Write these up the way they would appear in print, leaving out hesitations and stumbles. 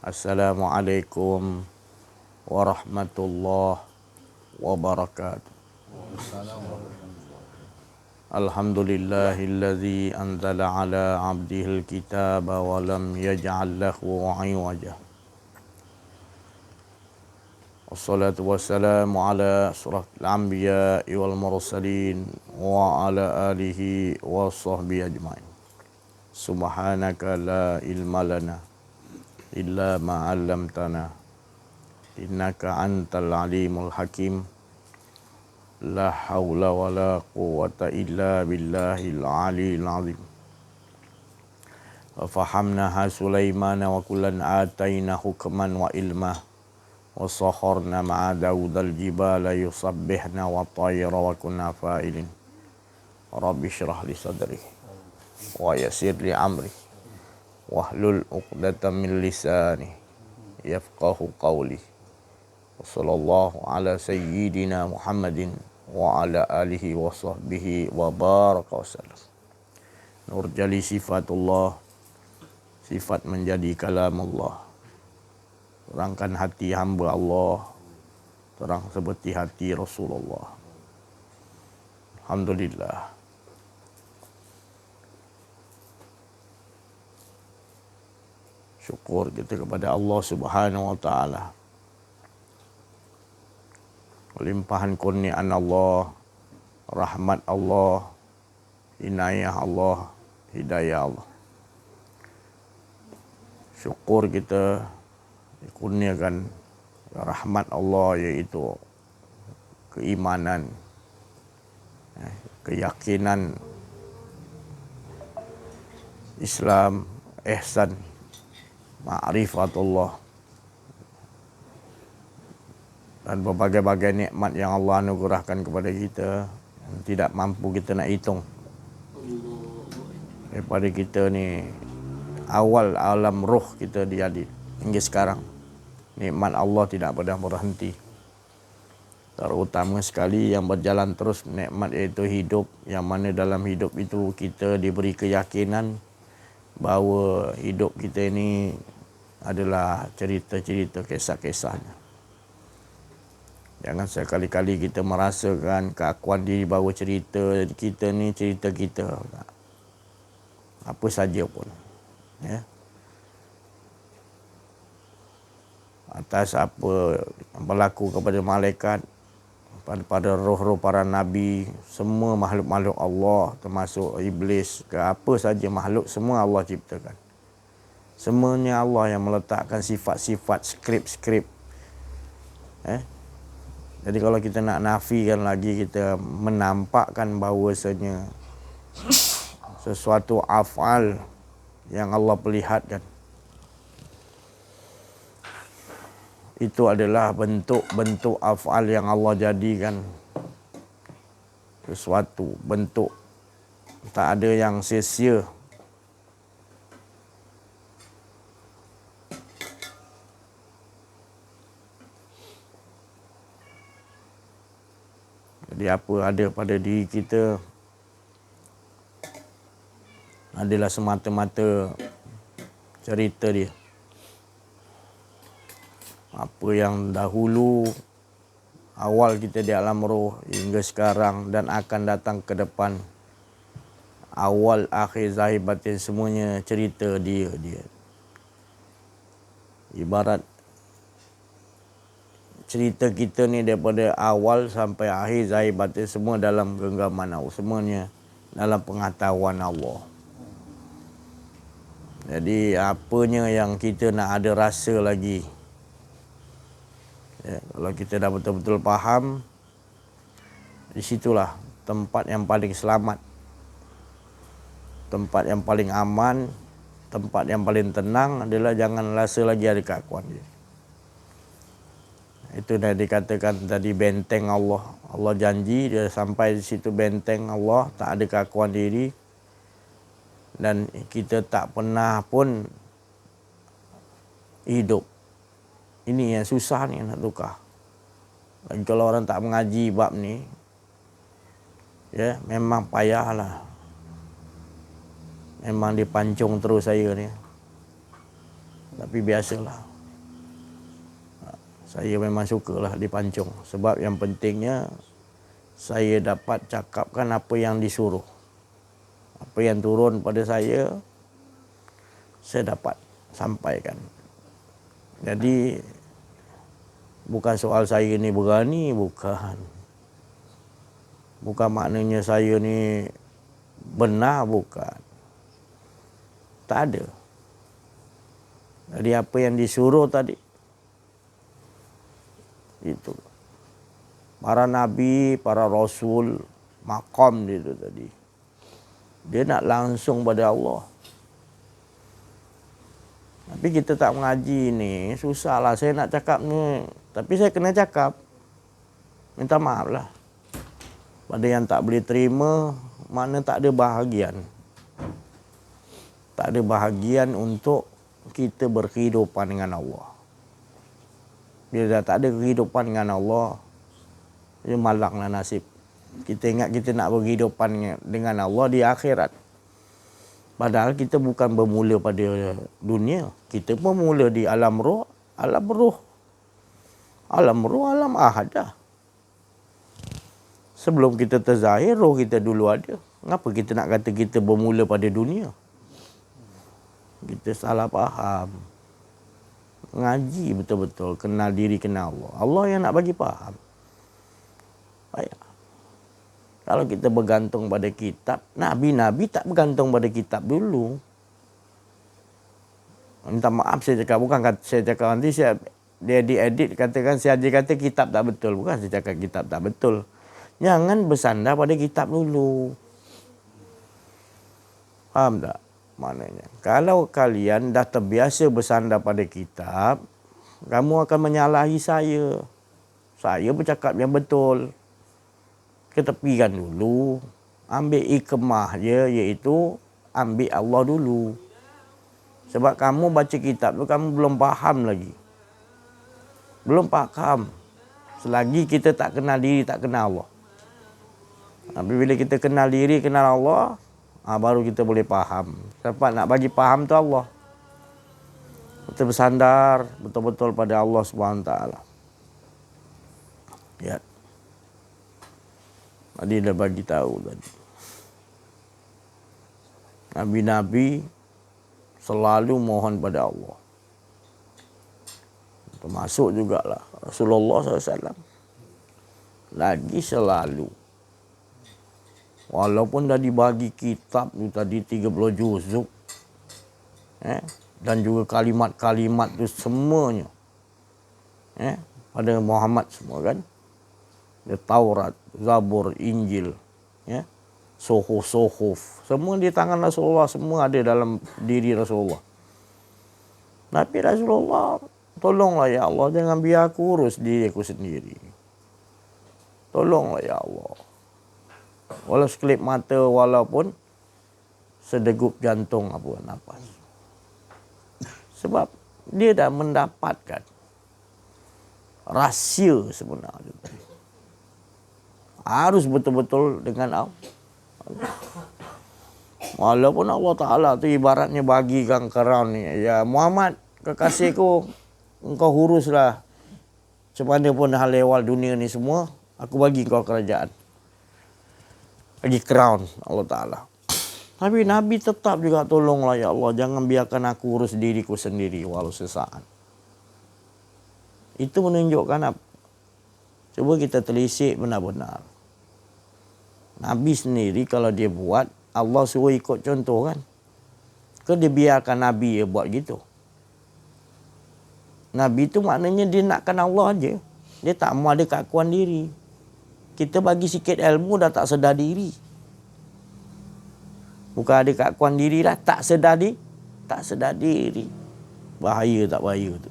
Assalamualaikum warahmatullahi wabarakatuh. Alhamdulillahilladzi anzala ala abdihil kitaba wa lam yaj'al lahu 'iwaja. Wassalatu wassalamu ala asyrafil anbiya'i wal mursalin wa ala alihi wa sahbihi ajma'in. Subhanaka la ilma lana illa ma 'allamtana innaka antal alimul hakim. La haula wa la quwwata illa billahil aliyil azim. Wa fahamnaha Sulaimana wa kullan ataina hukman wa ilma wa saharna ma'a Daudal jibala yusabbihna wa tayra wa kunna fa'ilin. Rabbi shrah li sadri wa yassir li amri wahlul 'uqdatam min lisani yafqahu qawli. Wassallallahu ala sayyidina Muhammadin wa ala alihi wa sahbihi wa baraka wasallam. Nurjali sifatullah, sifat menjadi kalam Allah. Terangkan hati hamba Allah, terang seperti hati Rasulullah. Alhamdulillah. Syukur kita kepada Allah Subhanahu wa taala. Limpahan kurniaan Allah, rahmat Allah, inayah Allah, hidayah Allah. Syukur kita dikurniakan rahmat Allah, iaitu keimanan, keyakinan Islam, ihsan, ma'rifatullah, dan berbagai-bagai nikmat yang Allah anugerahkan kepada kita yang tidak mampu kita nak hitung. Daripada kita ni awal alam roh kita jadi hingga sekarang, nikmat Allah tidak pernah berhenti. Terutama sekali yang berjalan terus nikmat iaitu hidup, yang mana dalam hidup itu kita diberi keyakinan bahawa hidup kita ini adalah cerita-cerita, kisah-kisahnya. Jangan sekali-kali kita merasakan keakuan diri bahawa cerita kita ni cerita kita. Apa saja pun. Ya. Atas apa yang berlaku kepada malaikat, pada roh-roh para nabi, semua makhluk-makhluk Allah, termasuk iblis ke apa saja makhluk, semua Allah ciptakan. Semuanya Allah yang meletakkan sifat-sifat, skrip-skrip. Jadi kalau kita nak nafikan lagi, kita menampakkan bahawasanya sesuatu af'al yang Allah perlihatkan itu adalah bentuk-bentuk af'al yang Allah jadikan sesuatu bentuk, tak ada yang sia-sia. Jadi apa ada pada diri kita adalah semata-mata cerita dia. Apa yang dahulu, awal kita di alam roh hingga sekarang dan akan datang ke depan, awal, akhir, zahir, batin, semuanya cerita dia. Ibarat cerita kita ni daripada awal sampai akhir, zahir, batin, semua dalam genggaman Allah, semuanya dalam pengetahuan Allah. Jadi apanya yang kita nak ada rasa lagi, ya, kalau kita dah betul-betul faham, di situlah tempat yang paling selamat, tempat yang paling aman, tempat yang paling tenang adalah jangan rasa lagi ada keakuan dia. Itu dah dikatakan tadi benteng Allah. Allah janji dia sampai di situ benteng Allah, tak ada keakuan diri. Dan kita tak pernah pun hidup. Ini yang susah ni nak tukar. Lagi kalau orang tak mengaji bab ni, ya memang payahlah. Memang dipancung terus saya ni. Tapi biasalah, saya memang sukalah dipancung. Sebab yang pentingnya saya dapat cakapkan apa yang disuruh. Apa yang turun pada saya dapat sampaikan. Jadi bukan soal saya ni berani, bukan. Bukan maknanya saya ni benar, bukan. Tak ada. Jadi apa yang disuruh tadi, itu. Para nabi, para rasul, maqam dia tu tadi. Dia nak langsung pada Allah. Tapi kita tak mengaji ni, susahlah saya nak cakap ni. Tapi saya kena cakap. Minta maaf lah. Pada yang tak boleh terima, mana tak ada bahagian. Tak ada bahagian untuk kita berkehidupan dengan Allah. Bila dah tak ada kehidupan dengan Allah, dia malanglah nasib. Kita ingat kita nak berkehidupan dengan Allah di akhirat. Padahal kita bukan bermula pada dunia. Kita pun mula di alam roh, alam roh. Alam roh, alam ahadah. Sebelum kita terzahir, roh kita dulu ada. Kenapa kita nak kata kita bermula pada dunia? Kita salah faham. Ngaji betul-betul, kenal diri, kenal Allah. Allah yang nak bagi faham. Baik. Kalau kita bergantung pada kitab, Nabi-Nabi tak bergantung pada kitab dulu. Minta maaf saya cakap, bukan kata saya cakap nanti dia diedit katakan saya kata kitab tak betul. Bukan saya cakap kitab tak betul. Jangan bersandar pada kitab dulu. Faham tak maknanya? Kalau kalian dah terbiasa bersandar pada kitab, kamu akan menyalahi saya. Saya bercakap yang betul. Ketepikan dulu, ambil hikmah je, iaitu ambil Allah dulu. Sebab kamu baca kitab tu kamu belum faham lagi. Belum faham. Selagi kita tak kenal diri, tak kenal Allah. Tapi bila kita kenal diri, kenal Allah, baru kita boleh faham. Sebab nak bagi faham tu Allah. Kita bersandar betul-betul pada Allah SWT. Ya. Tadi dah bagi tahu tadi. Nabi-nabi selalu mohon pada Allah. Termasuk jugalah Rasulullah SAW. Lagi selalu. Walaupun dah dibagi kitab tu tadi 30 juzuk. Dan juga kalimat-kalimat tu semuanya. Pada Muhammad semua kan. Dia Taurat, Zabur, Injil, Suhuf, semua di tangan Rasulullah, semua ada dalam diri Rasulullah. Tapi Rasulullah, tolonglah ya Allah, jangan biar aku urus diriku sendiri. Tolonglah ya Allah. Walau sekelip mata, walaupun sedegup jantung apa nafas. Sebab dia dah mendapatkan rahsia sebenarnya. Harus betul-betul dengan Allah. Walaupun Allah Ta'ala tu ibaratnya bagikan crown ni. Ya Muhammad, kekasihku, engkau uruslah. Macam mana pun hal ehwal dunia ni semua, aku bagi kau kerajaan. Bagi crown Allah Ta'ala. Tapi Nabi tetap juga tolonglah ya Allah. Jangan biarkan aku urus diriku sendiri walau sesaat. Itu menunjukkan apa? Cuba kita telisik benar-benar. Nabi sendiri kalau dia buat, Allah suruh ikut contoh kan. Ke dia biarkan Nabi dia buat gitu. Nabi tu maknanya dia nakkan Allah aja. Dia tak mau ada keakuan diri. Kita bagi sikit ilmu dah tak sedar diri. Bukan ada keakuan diri lah, tak sedar diri. Bahaya tak bahaya tu.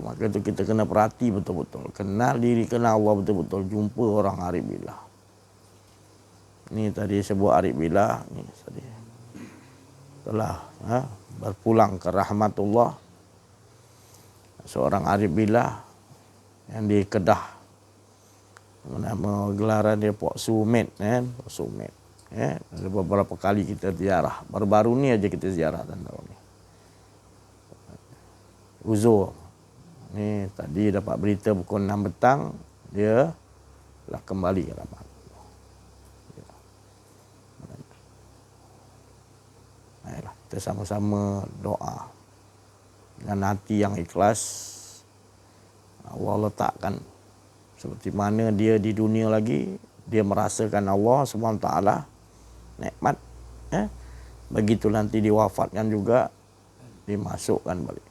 Maka tu kita kena perhati betul-betul. Kenal diri, kenal Allah betul-betul. Jumpa orang arif billah. Ni tadi sebut arif billah. Ni tadi. Telah berpulang ke rahmatullah. Seorang arif billah yang di Kedah. Nama gelaran dia Pok Sumet. Pok Sumet. Ada beberapa kali kita ziarah. Baru-baru ni aja kita ziarah tahun ni. uzur. Ni tadi dapat berita pukul 6 petang, dia lah kembali ke rahmat. Baiklah, kita sama-sama doa dengan hati yang ikhlas. Allah letakkan seperti mana dia di dunia lagi, dia merasakan Allah SWT nikmat, begitu nanti diwafatkan juga dimasukkan balik.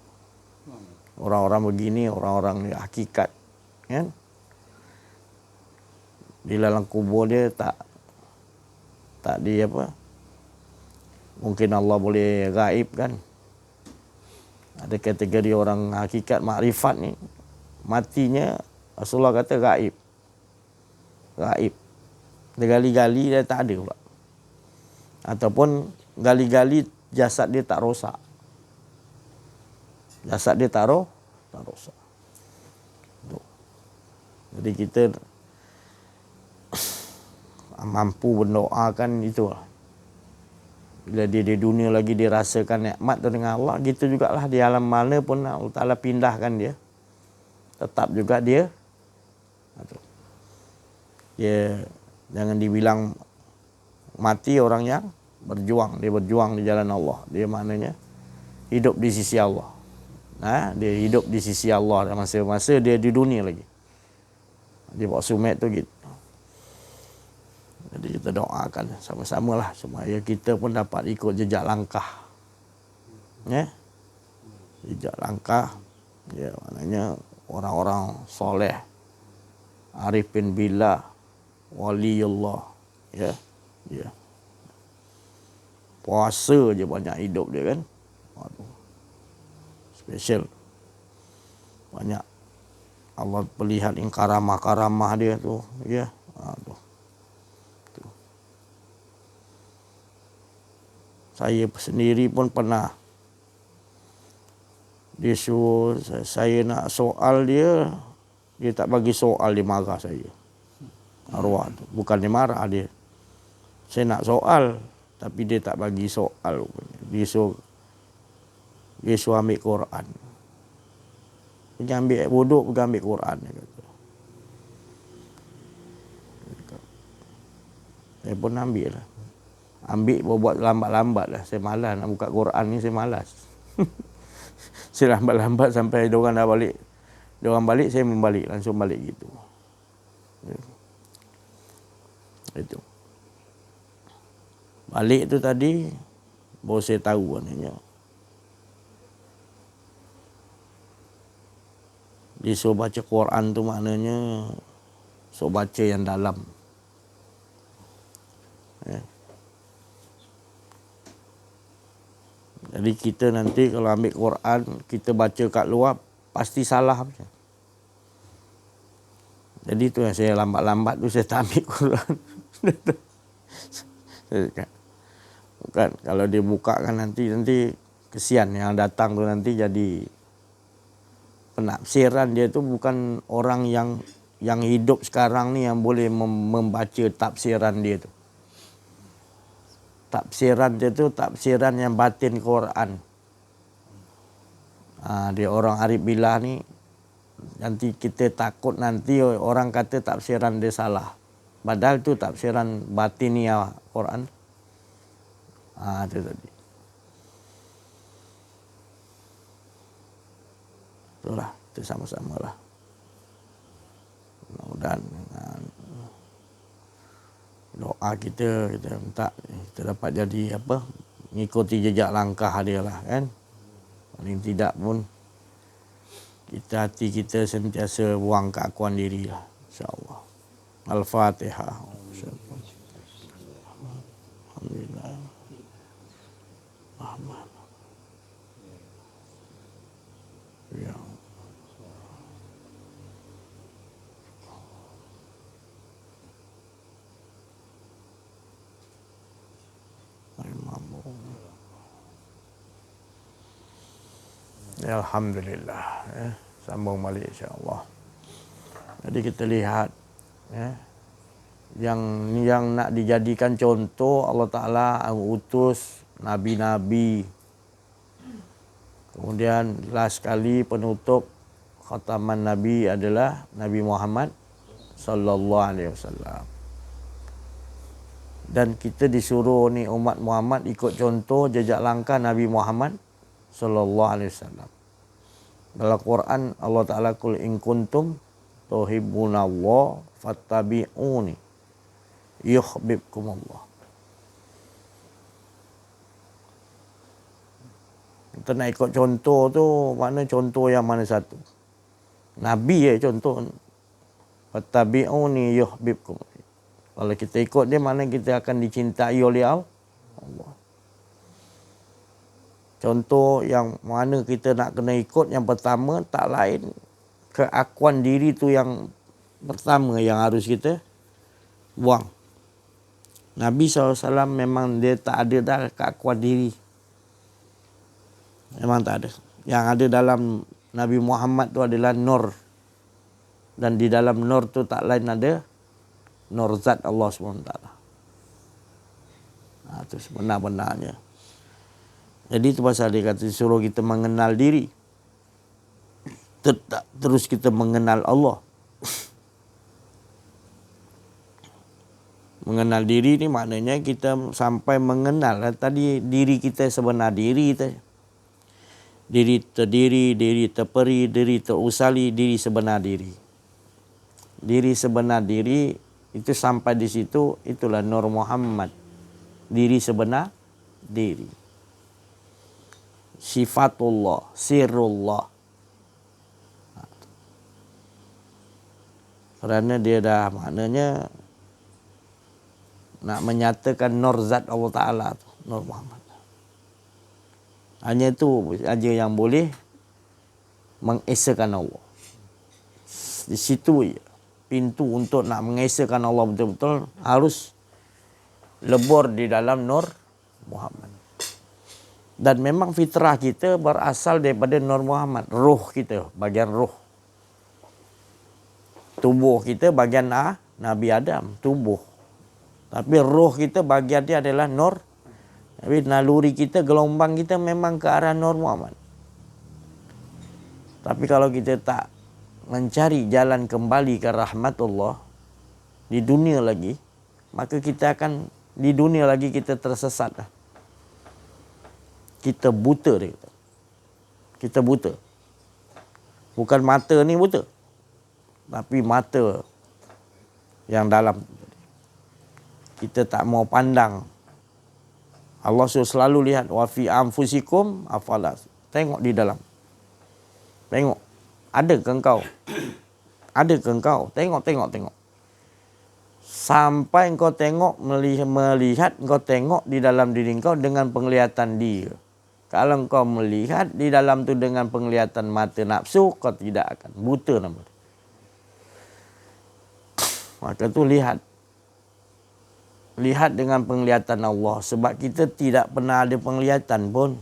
Orang-orang begini, orang-orang hakikat, kan? Di dalam kubur dia tak di apa? Mungkin Allah boleh gaib, kan? Ada kategori orang hakikat makrifat ni, matinya Rasulullah kata gaib. Gaib. Dia gali-gali dia tak ada pula. Ataupun gali-gali jasad dia tak rosak. Jasad dia tak rosak. Jadi kita mampu berdoakan itulah. Bila dia di dunia lagi dia rasakan nikmat tu dengan Allah, gitu jugalah di alam mana pun Allah Ta'ala pindahkan dia, tetap juga dia jangan dibilang mati orang yang berjuang. Dia berjuang di jalan Allah. Dia maknanya hidup di sisi Allah. Dia hidup di sisi Allah masa-masa dia di dunia lagi. Dia buat sumet tu gitu. Jadi kita doakan sama-sama lah supaya kita pun dapat ikut jejak langkah. Jejak langkah, ya maknanya orang-orang soleh, arifin billah, waliullah, ya. Puasa je banyak hidup dia, kan. Waduh. Special. Banyak Allah perlihat karamah-karamah dia tu, ya. Aduh. Saya sendiri pun pernah dia suruh saya nak soal dia tak bagi soal, dia marah saya. Arwah tu. Bukan dia marah dia. Saya nak soal tapi dia tak bagi soal. Dia suruh ambil Quran. Pergi ambil wuduk, pergi ambil Quran, dia kata. Saya pun ambil lah. Ambil buat lambat-lambat lah. Saya malas nak buka Quran ni, saya malas. Saya lambat-lambat sampai diorang dah balik. Diorang balik, saya membalik. Langsung balik gitu. Itu. Balik tu tadi, baru saya tahu maknanya. Dia suruh baca Quran tu maknanya suruh baca yang dalam. Jadi kita nanti kalau ambil Quran, kita baca kat luar, pasti salah. Jadi tu yang saya lambat-lambat tu saya tak ambil Quran. Bukan, kalau dia buka kan nanti kesian yang datang tu nanti jadi penafsiran dia tu bukan orang yang hidup sekarang ni yang boleh membaca tafsiran dia tu. Tafsiran dia tu tafsiran yang batin Quran. Dia orang arif billah ni, nanti kita takut nanti orang kata tafsiran dia salah. Padahal tu tafsiran batiniah Quran. Itu tadi. Itulah, kita sama-sama lah. Mudah-mudahan dengan doa kita minta kita dapat jadi mengikuti jejak langkah dia lah, kan. Paling tidak pun hati kita sentiasa buang keakuan diri lah, insya-Allah. Al-Fatihah. Alhamdulillah. Rahman. Ya. Alhamdulillah. Sambung balik insya-Allah. Jadi kita lihat yang nak dijadikan contoh, Allah Ta'ala utus nabi-nabi Kemudian last kali penutup khataman Nabi adalah Nabi Muhammad sallallahu alaihi wasallam. Dan kita disuruh ni umat Muhammad ikut contoh jejak langkah Nabi Muhammad sallallahu alaihi wasallam. Dalam Quran Allah Taala kul in kuntum tuhibbunallah fattabi'uni yuhibbukumullah. Kita nak ikut contoh tu, makna contoh yang mana satu? Nabi contoh. Fattabi'uni yuhibbukum. Kalau kita ikut dia, mana kita akan dicintai oleh Allah. Contoh yang mana kita nak kena ikut, yang pertama tak lain keakuan diri tu yang pertama yang harus kita buang. Nabi SAW memang dia tak ada dah keakuan diri. Memang tak ada. Yang ada dalam Nabi Muhammad tu adalah nur. Dan di dalam nur tu tak lain ada nur zat Allah SWT. Itu sebenar-benarnya. Jadi itu pasal dia kata suruh kita mengenal diri. Terus kita mengenal Allah. Mengenal diri ni maknanya kita sampai mengenal. Tadi diri kita sebenar diri tadi. Diri terdiri, diri terperi, diri terusali, diri sebenar diri. Diri sebenar diri itu sampai di situ, itulah Nur Muhammad. Diri sebenar diri. Sifatullah, sirrullah. Kerana dia dah maknanya nak menyatakan nur zat Allah Ta'ala tu, Nur Muhammad. Hanya itu aja yang boleh mengesakan Allah. Di situ pintu untuk nak mengesakan Allah betul-betul harus lebur di dalam Nur Muhammad. Dan memang fitrah kita berasal daripada Nur Muhammad. Ruh kita, bagian ruh. Tubuh kita bagian Nabi Adam, tubuh. Tapi ruh kita bagian dia adalah Nur. Tapi naluri kita, gelombang kita memang ke arah Nur Muhammad. Tapi kalau kita tak mencari jalan kembali ke rahmatullah di dunia lagi, maka kita akan di dunia lagi kita tersesat. Kita buta dia kata. Kita buta. Bukan mata ni buta. Tapi mata yang dalam. Kita tak mau pandang. Allah suruh selalu lihat wa fi anfusikum afalas. Tengok di dalam. Tengok. Ada ke engkau? Ada ke engkau? Tengok. Sampai engkau tengok, melihat, engkau tengok di dalam diri engkau dengan penglihatan dia. Kalau engkau melihat di dalam tu dengan penglihatan mata nafsu, kau tidak akan buta nama. Maka tu lihat. Lihat dengan penglihatan Allah. Sebab kita tidak pernah ada penglihatan pun.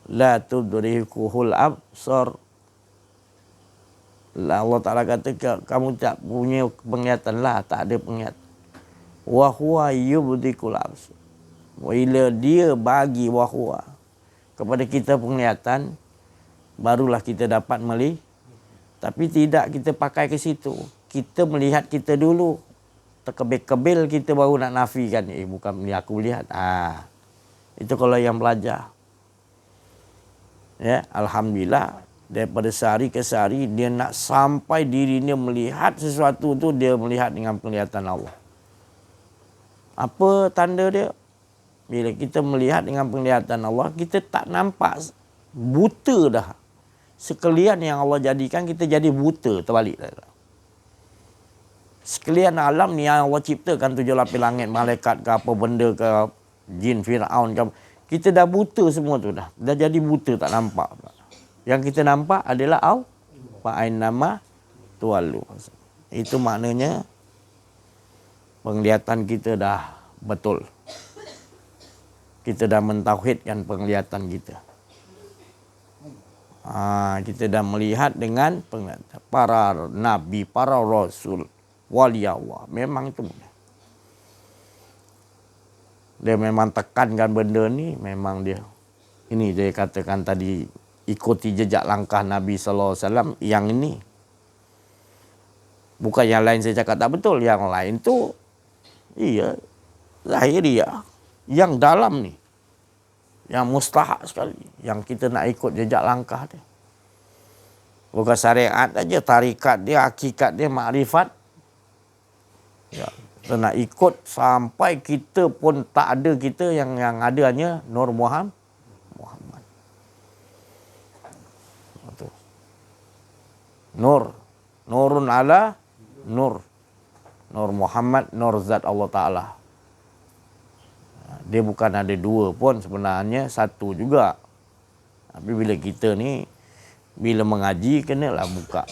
La tudrikuhul absar. Allah Ta'ala kata kamu tak punya penglihatan lah. Tak ada penglihatan. Wa huwa yubdikul absar. Bila dia bagi wa huwa kepada kita penglihatan, barulah kita dapat melihat. Tapi tidak kita pakai ke situ. Kita melihat kita dulu. Terkebil-kebil kita baru nak nafikan. Bukan ni aku lihat. Itu kalau yang belajar. Ya, alhamdulillah daripada sehari ke sehari dia nak sampai dirinya melihat sesuatu tu, dia melihat dengan penglihatan Allah. Apa tanda dia? Bila kita melihat dengan penglihatan Allah, kita tak nampak, buta dah. Sekalian yang Allah jadikan kita jadi buta terbalik dah. Sekalian alam ni yang Allah ciptakan, 7 lapis langit, malaikat ke apa benda ke, jin, Fir'aun ke, kita dah buta semua tu dah. Dah jadi buta, tak nampak. Yang kita nampak adalah fa'ain nama tualu. Itu maknanya penglihatan kita dah betul. Kita dah mentauhidkan penglihatan kita. Kita dah melihat dengan penglihatan para nabi, para rasul, wali Allah. Memang itu. Dia memang tekankan benda ni, memang dia Ini dia katakan tadi, ikuti jejak langkah Nabi sallallahu alaihi wasallam yang ini. Bukan yang lain saya cakap tak betul, yang lain tu iya zahiriah. Yang dalam ni, yang mustahak sekali, yang kita nak ikut jejak langkah dia. Bukan syariat aja, tarikat dia, hakikat dia, makrifat. Ya, kita nak ikut sampai kita pun tak ada, kita yang ada hanya Nur Muhammad. Betul. Nur, nurun ala nur. Nur Muhammad, nur zat Allah Ta'ala. Dia bukan ada dua pun, sebenarnya satu juga. Tapi bila kita ni, bila mengaji, kenalah buka.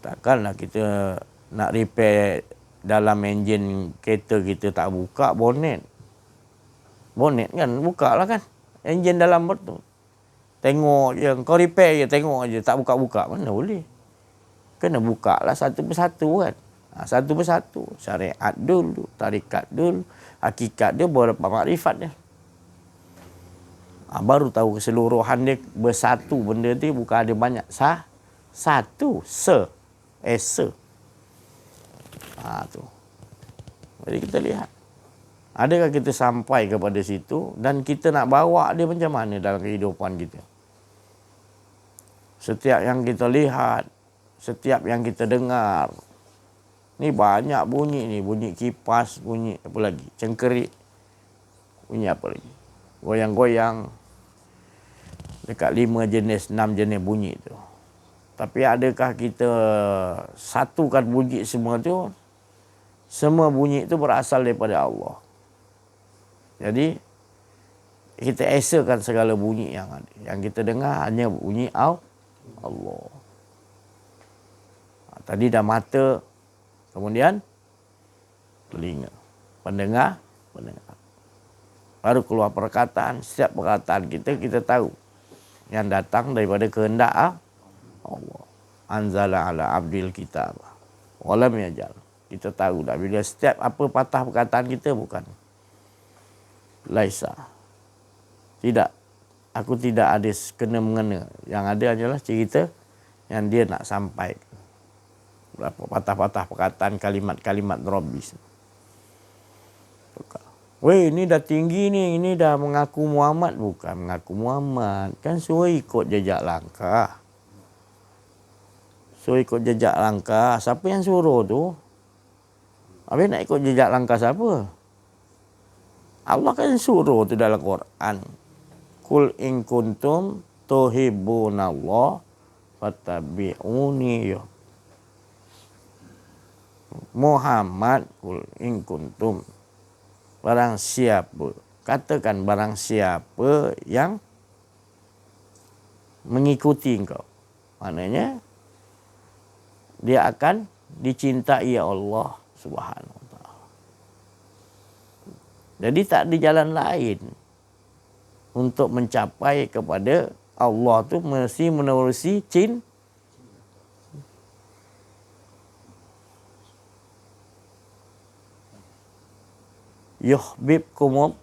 Takkanlah kita nak repair dalam enjin kereta kita tak buka bonet. Bonet kan, buka lah kan. Enjin dalam betul. Tengok je, kau repair je, tengok je, tak buka-buka. Mana boleh? Kena buka lah satu persatu kan. Satu persatu. Syariat dulu, tarikat dulu, hakikat dia, beberapa makrifat dia. Baru tahu keseluruhan dia bersatu benda dia, bukan ada banyak. Satu. Se. Tu. Jadi kita lihat. Adakah kita sampai kepada situ dan kita nak bawa dia macam mana dalam kehidupan kita. Setiap yang kita lihat, setiap yang kita dengar, ni banyak bunyi ni, bunyi kipas, bunyi apa lagi, cengkerik, bunyi apa lagi, goyang-goyang, dekat 5 jenis, 6 jenis bunyi tu. Tapi adakah kita satukan bunyi semua tu? Semua bunyi itu berasal daripada Allah. Jadi kita esakan segala bunyi yang ada. Yang kita dengar hanya bunyi Allah. Tadi dah mata, kemudian telinga, pendengar. Baru keluar perkataan. Setiap perkataan kita tahu yang datang daripada kehendak Allah. Anzala ala abdil kitab walam yajal. Kita tahu dah bila setiap apa patah perkataan kita bukan laisa. Tidak. Aku tidak ada kena mengena. Yang ada adalah cerita yang dia nak sampai. Berapa patah-patah perkataan, kalimat-kalimat Rabbis. Weh, ini dah tinggi ni. Ini dah mengaku Muhammad. Bukan mengaku Muhammad. Kan suruh ikut jejak langkah. Suruh ikut jejak langkah. Siapa yang suruh tu? Habis nak ikut jejak langkah siapa? Allah kan suruh tu dalam Quran. Kul in kuntum tuhibbunallah fattabi'uni. Muhammad, kul in kuntum, barang siapa, katakan barang siapa yang mengikuti engkau, maknanya dia akan dicintai Allah Subhanahu wa taala. Jadi tak ada jalan lain untuk mencapai kepada Allah tu, mesti menerusi yuhibbukumullah,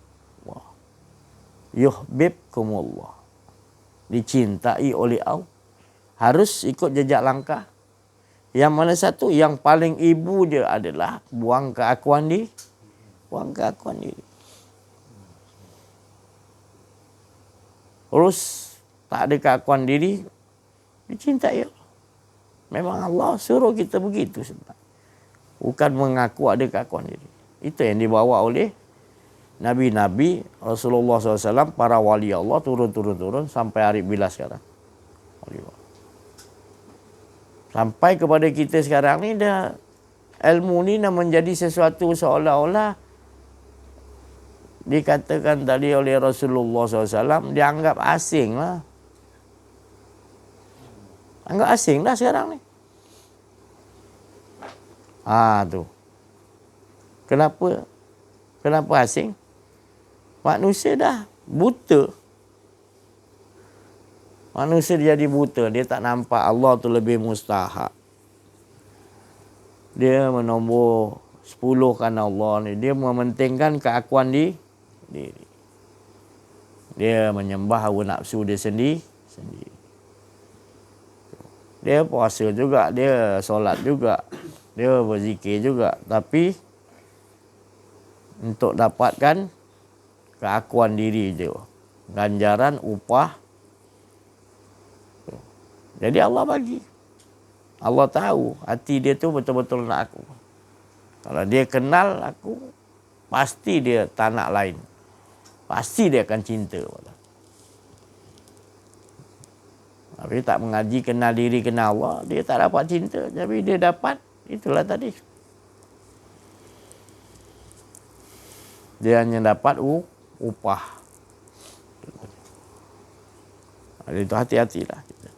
dicintai oleh Allah. Harus ikut jejak langkah. Yang mana satu? Yang paling ibu dia adalah buang keakuan diri. Terus tak ada keakuan diri, dicintai Allah. Memang Allah suruh kita begitu sebenarnya. Bukan mengaku ada keakuan diri. Itu yang dibawa oleh Nabi-Nabi, Rasulullah SAW, para wali Allah, turun sampai hari bila sekarang. Sampai kepada kita sekarang ni dah, ilmu ni dah menjadi sesuatu seolah-olah dikatakan tadi oleh Rasulullah SAW, dianggap asing lah. Anggap asing dah sekarang ni. Tu. Kenapa asing? Manusia dah buta. Manusia jadi buta. Dia tak nampak Allah tu lebih mustahak. Dia menombor 10 kan Allah ni. Dia mementingkan keakuan diri. Dia menyembah hawa nafsu dia sendiri. Dia puasa juga, dia solat juga, dia berzikir juga. Tapi untuk dapatkan keakuan diri dia, ganjaran, upah. Jadi Allah bagi. Allah tahu hati dia tu betul-betul nak aku. Kalau dia kenal aku, pasti dia tak nak lain. Pasti dia akan cinta. Tapi tak mengaji kenal diri, kenal Allah, dia tak dapat cinta. Tapi dia dapat, itulah tadi. Dia hanya dapat upah. Itu hati-hatilah kita.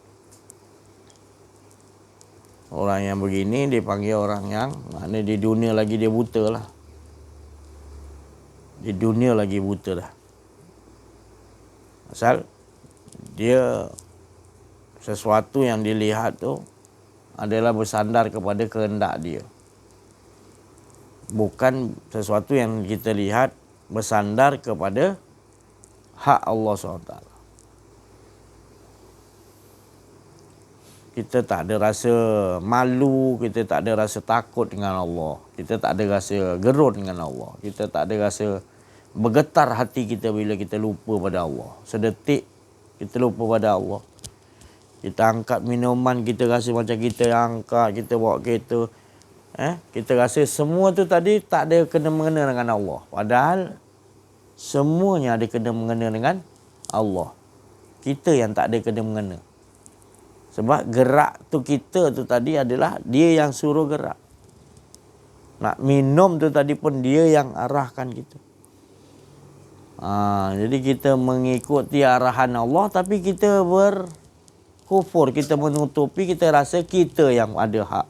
Orang yang begini dipanggil orang yang mana di dunia lagi dia buta lah. Di dunia lagi buta dah. Asal dia sesuatu yang dilihat tu adalah bersandar kepada kehendak dia. Bukan sesuatu yang kita lihat bersandar kepada hak Allah SWT. Kita tak ada rasa malu, kita tak ada rasa takut dengan Allah. Kita tak ada rasa gerun dengan Allah. Kita tak ada rasa bergetar hati kita bila kita lupa pada Allah. Sedetik kita lupa pada Allah. Kita angkat minuman, kita rasa macam kita angkat, kita bawa kereta. Kita rasa semua tu tadi tak ada kena-mengena dengan Allah. Padahal semuanya ada kena-mengena dengan Allah. Kita yang tak ada kena-mengena. Sebab gerak tu kita tu tadi adalah dia yang suruh gerak. Nak minum tu tadi pun dia yang arahkan kita. Jadi kita mengikuti arahan Allah tapi kita berkufur, kita menutupi, kita rasa kita yang ada hak.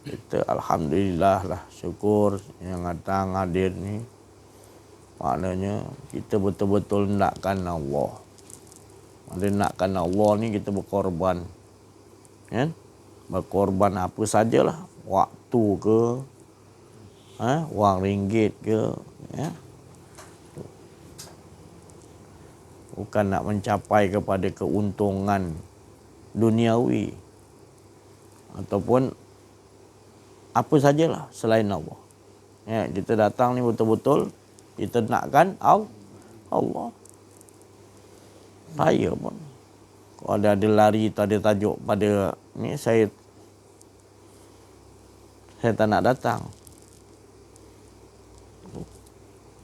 Kita alhamdulillah lah, syukur yang datang hadir ni. Maknanya kita betul-betul nakkan Allah. Ada nakkan Allah ni kita berkorban. Kan? Berkorban apa sajalah. Waktu ke, wang ringgit ke. Ya? Bukan nak mencapai kepada keuntungan duniawi. Ataupun apa sajalah selain Allah. Ya, kita datang ni betul-betul kita nakkan Allah. Saya pun kalau ada lari, tak ada tajuk pada ni, saya tak nak datang.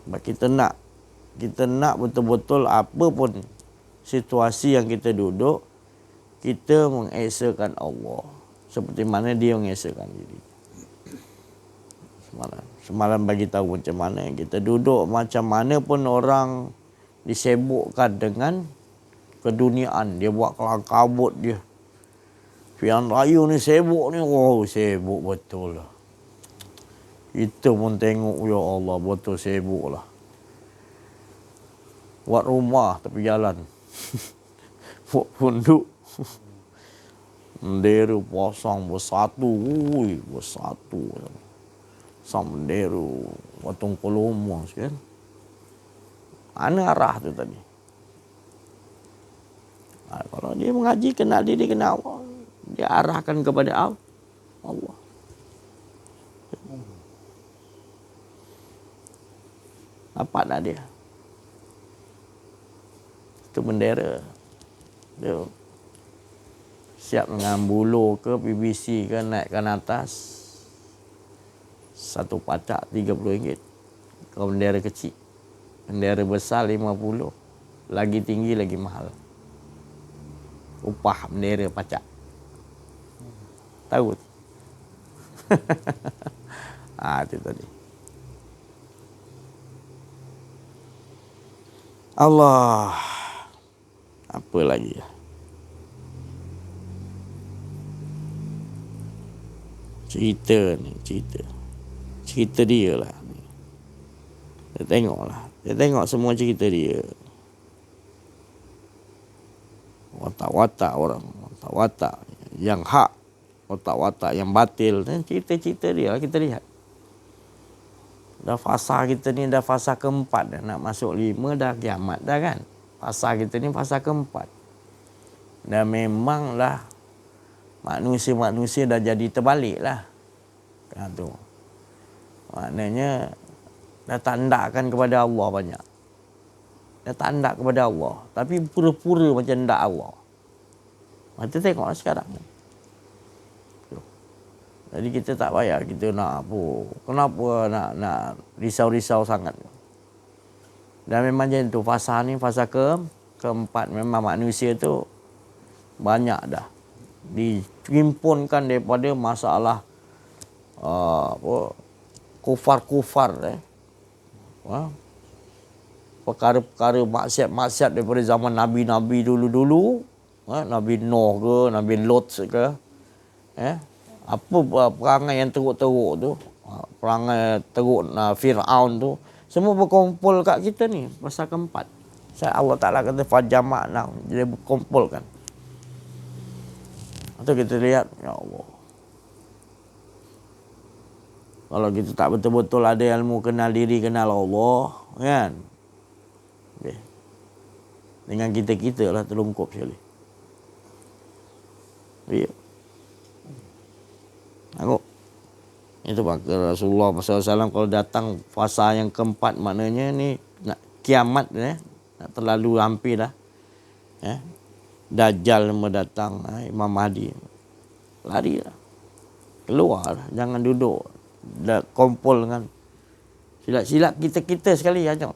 Sebab kita nak betul-betul apa pun situasi yang kita duduk, kita mengesakan Allah seperti mana dia mengesakan diri. Semalam bagi tahu macam mana kita duduk, macam mana pun orang disebukkan dengan keduniaan. Dia buat kelang kabut dia. Pilihan raya ni sibuk ni. Oh, sibuk betul lah. Kita pun tengok, ya Allah, betul sibuk lah. Buat rumah tepi jalan. Buat punduk. Bendera pasang bersatu. Ui, bersatu. Sang bendera patung kolomos kan. Mana arah tu tadi? Kalau dia mengaji kenal diri, kenal Allah, dia arahkan kepada Allah. Dapat tak dia? Itu bendera. Dia siap dengan buluh ke PVC ke, naikkan atas. Satu pacak RM30. Kalau bendera kecil. Bendera besar RM50. Lagi tinggi lagi mahal. Upah bendera pacak. Tahu? Itu tadi. Allah. Apa lagi ya? Cerita dia lah. Dia tengok semua cerita dia. Watak-watak orang, watak-watak yang hak, watak-watak yang batil. Dan cerita-cerita dia lah kita lihat. Dah fasa kita ni dah fasa keempat dah. Nak masuk 5 dah kiamat dah kan. Fasa kita ni fasa keempat. Dan memanglah manusia-manusia dah jadi terbalik lah. Tu. Maknanya dah tandakan kepada Allah banyak. Dah tandak kepada Allah. Tapi pura-pura macam tak Allah. Kita tengoklah sekarang. Jadi kita tak payah kita nak apa. Kenapa nak risau-risau sangat. Dan memang macam tu. Fasa ni fasa keempat. Memang manusia tu banyak dah. Dihimpunkan daripada masalah kufar-kufar. Perkara-perkara maksiat-maksiat daripada zaman Nabi-Nabi dulu-dulu. Nabi Nuh ke, Nabi Lot ke. Apa perangai yang teruk-teruk tu, perangai teruk Fir'aun tu, semua berkumpul kat kita ni, pasal keempat. Allah Ta'ala kata, fajama'na, dia berkumpulkan. Atau kita lihat, ya Allah. Kalau kita tak betul-betul ada ilmu kenal diri, kenal Allah, kan? Okay. Dengan kita-kita lah terlungkup sekali. Ya. Tengok. Itu maka Rasulullah SAW kalau datang fasa yang keempat, maknanya ni nak kiamat nak terlalu hampir dah. Dajjal mendatang, Imam Mahdi. Lari lah. Keluar lah. Jangan duduk. Dah kumpul dengan silap-silap kita-kita sekali aja.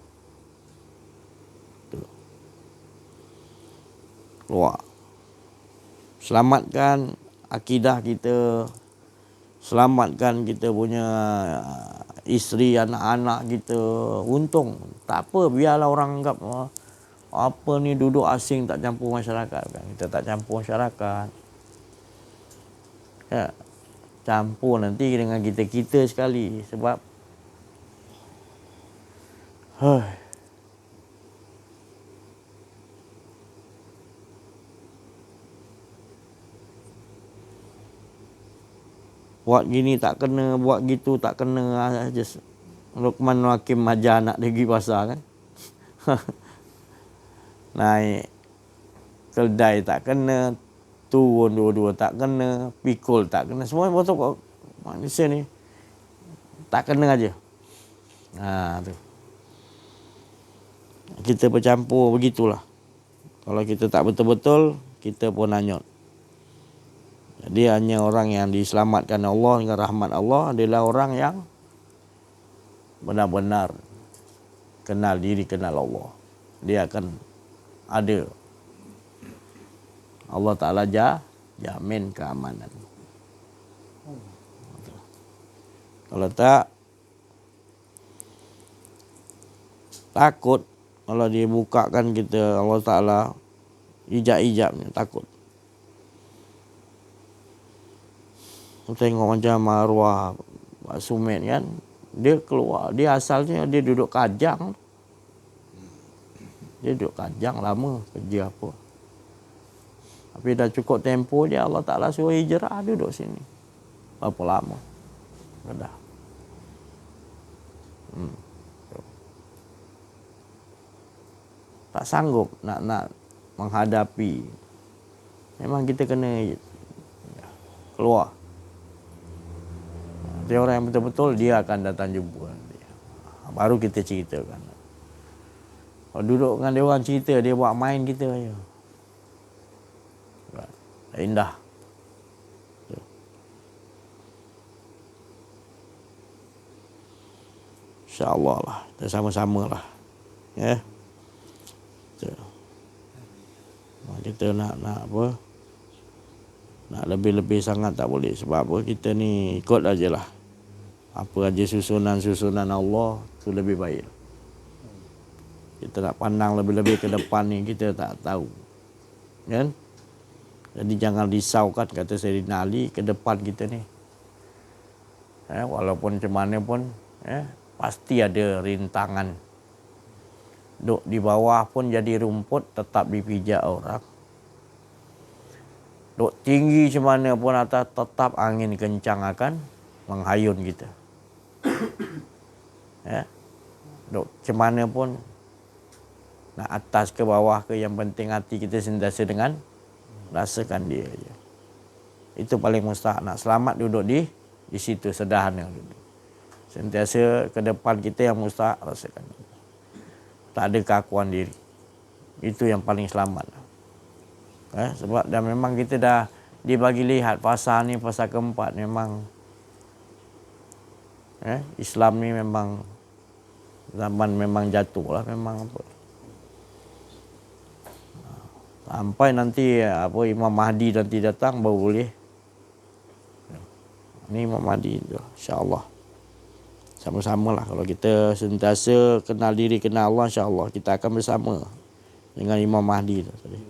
Keluar. Selamatkan akidah kita. Selamatkan kita punya isteri, anak-anak kita. Untung. Tak apa, biarlah orang anggap apa ni duduk asing tak campur masyarakat. Kita tak campur masyarakat. Ya. Campur nanti dengan kita-kita sekali. Sebab buat gini tak kena, buat gitu tak kena. Just Luqman Hakim ajar anak dia pergi pasar kan. Naik keldai tak kena, turun dua-dua tak kena, pikul tak kena. Semua betul manusia ni tak kena aja. Tu. Kita bercampur begitulah. Kalau kita tak betul-betul, kita pun hanyut. Jadi hanya orang yang diselamatkan Allah dengan rahmat Allah adalah orang yang benar-benar kenal diri, kenal Allah. Dia akan ada. Allah Ta'ala jamin keamanan. Kalau tak, takut. Kalau dia bukakan kita, Allah Ta'ala ijab-ijabnya, takut. Tengok macam arwah Pak Sumit kan, dia keluar, dia asalnya dia duduk Kajang. Dia duduk Kajang lama, kerja apa. Tapi dah cukup tempoh dia, Allah Ta'ala suruh hijrah, duduk sini. Berapa lama? Dah. Tak sanggup nak menghadapi. Memang kita kena keluar. Dia orang yang betul-betul, dia akan datang jumpa. Baru kita ceritakan. Kalau duduk dengan dia orang cerita, dia buat main kita je. Indah. InsyaAllah lah. Kita sama-sama lah. Ya. Kita nak apa? Nak lebih-lebih sangat tak boleh. Sebab apa? Kita ni ikut aja lah. Apa aja susunan-susunan Allah, tu lebih baik. Kita nak pandang lebih-lebih ke depan ni, kita tak tahu. Kan? Jadi jangan risaukan, kata Sayyidina Ali, ke depan kita ni. Walaupun macam mana pun, pasti ada rintangan. Duk di bawah pun jadi rumput, tetap dipijak orang. Duk tinggi macam mana pun atas, tetap angin kencang akan menghayun kita. Ya. Duk macam mana pun, nak atas ke bawah ke, yang penting hati kita sentiasa dengan rasakan dia je. Itu paling mustahak. Nak selamat duduk di situ, sederhana duduk. Sentiasa ke depan kita yang mustahak rasakan. Tak ada keakuan diri. Itu yang paling selamat. Sebab dah memang kita dah dibagi lihat fasa ni, fasa keempat memang Islam ni memang zaman memang jatuh lah, memang apa. Sampai nanti Imam Mahdi nanti datang baru boleh. Ni Imam Mahdi tu, insya-Allah. Sama-sama lah, kalau kita sentiasa kenal diri, kenal Allah, insya-Allah kita akan bersama dengan Imam Mahdi tu tadi.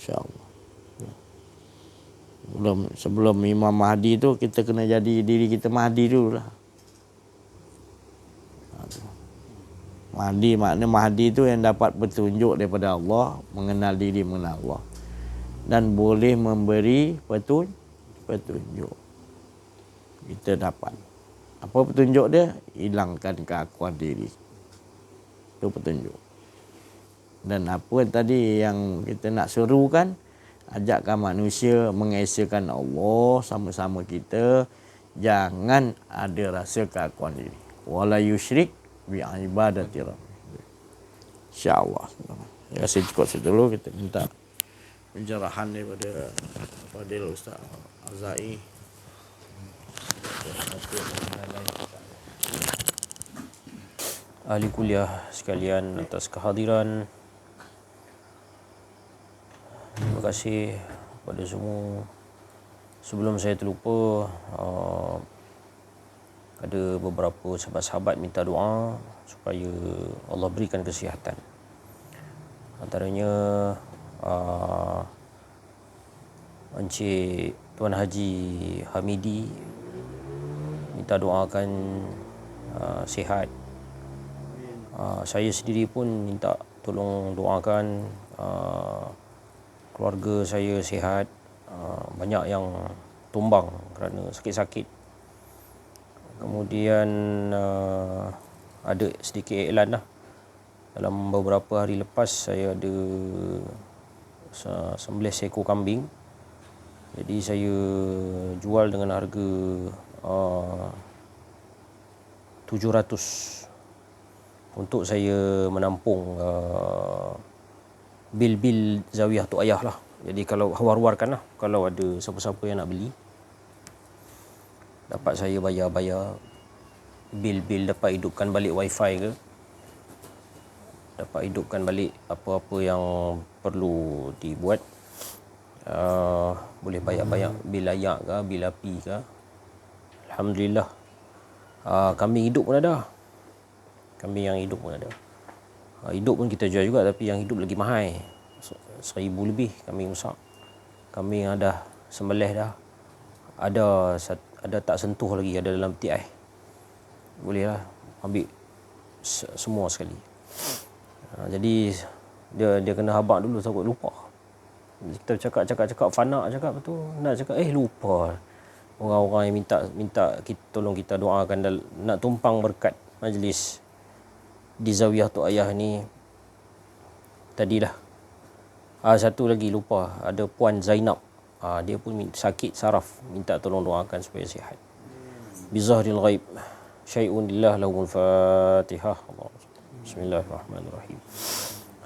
Insya-Allah. Sebelum Imam Mahdi tu, kita kena jadi diri kita Mahdi dulu lah. Mahdi tu yang dapat petunjuk daripada Allah, mengenal diri, mengenal Allah, dan boleh memberi petunjuk. Kita dapat apa petunjuk dia? Hilangkan keakuan diri. Itu petunjuk. Dan apa tadi yang kita nak serukan, ajakkan manusia mengesakan Allah sama-sama kita. Jangan ada rasa keakuan diri. Wala yusyrik bi ibadati rabbih. Insya-Allah. Ya, saya cukup situ dulu. Kita minta pencerahan daripada Fadil Ustaz Azai. Ahli kuliah sekalian, atas kehadiran. Terima kasih kepada semua. Sebelum saya terlupa, ada beberapa sahabat-sahabat minta doa supaya Allah berikan kesihatan. Antaranya Encik Tuan Haji Hamidi minta doakan sihat. Saya sendiri pun minta tolong doakan keluarga saya sihat. Banyak yang tumbang kerana sakit-sakit. Kemudian ada sedikit iklan lah. Dalam beberapa hari lepas saya ada sembelih seekor kambing. Jadi saya jual dengan harga 700 untuk saya menampung bil-bil Zawiyah Tok Ayah lah. Jadi kalau war-warkan lah, kalau ada siapa-siapa yang nak beli, dapat saya bayar bil-bil, dapat hidupkan balik wifi ke, dapat hidupkan balik apa-apa yang perlu dibuat. Boleh bayar bil ayak ke, bil api ke. Alhamdulillah. Kambing hidup pun ada. Kambing yang hidup pun ada. Hidup pun kita jual juga, tapi yang hidup lagi mahal. 1,000 lebih kambing besar. Kambing yang dah sembelih dah. Ada tak sentuh lagi, ada dalam peti air. Boleh lah ambil semua sekali. Jadi dia kena habaq dulu, takut lupa. Kita cakap fana cakap betul, nak cakap lupa. Orang-orang yang minta kita, tolong kita doakan nak tumpang berkat majlis di Zawiyah Tok Ayah ni. Tadilah satu lagi lupa, ada Puan Zainab. Dia pun sakit saraf, minta tolong doakan supaya sihat. Bizahril ghaib syai'un lillah lahul fatihah. Bismillahirrahmanirrahim.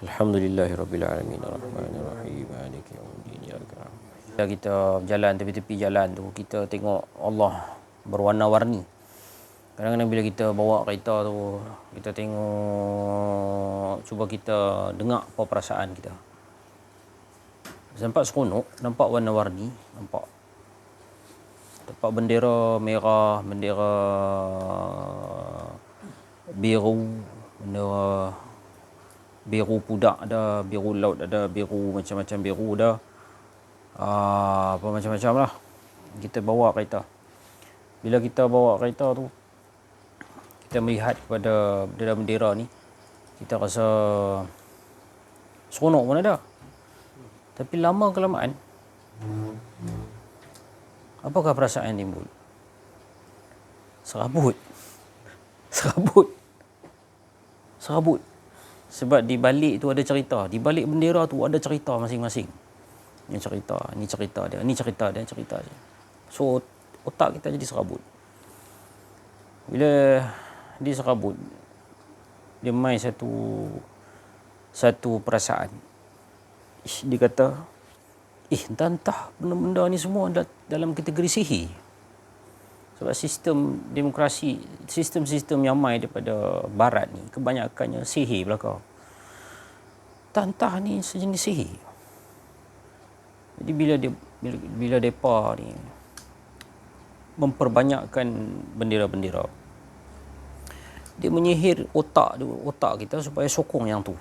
Alhamdulillahirabbil alamin arrahmanirrahim maliki yaumiddin iyyaka na'budu. Kita berjalan tepi-tepi jalan tu, kita tengok Allah berwarna-warni. Kadang-kadang bila kita bawa kereta tu, kita tengok, cuba kita dengar apa perasaan kita. Nampak seronok, nampak warna-warni, nampak bendera merah, bendera biru, bendera biru pudak ada, biru laut ada, biru macam-macam biru ada. Apa macam-macam lah. Kita bawa kereta. Bila kita bawa kereta tu, kita melihat kepada bendera-bendera ni, kita rasa seronok pun ada. Tapi lama kelamaan, apakah perasaan yang timbul? Serabut. Serabut. Sebab di balik tu ada cerita. Di balik bendera tu ada cerita masing-masing. Ni cerita dia, ni cerita dia. So otak kita jadi serabut. Bila dia serabut, dia main satu perasaan. Dia kata, entah benda-benda ni semua dalam kategori sihir. Sebab sistem demokrasi, sistem-sistem yang main daripada barat ni kebanyakannya sihir belaka. Entah ni sejenis sihir. Jadi bila depa ni memperbanyakkan bendera-bendera, dia menyihir otak kita supaya sokong yang tu.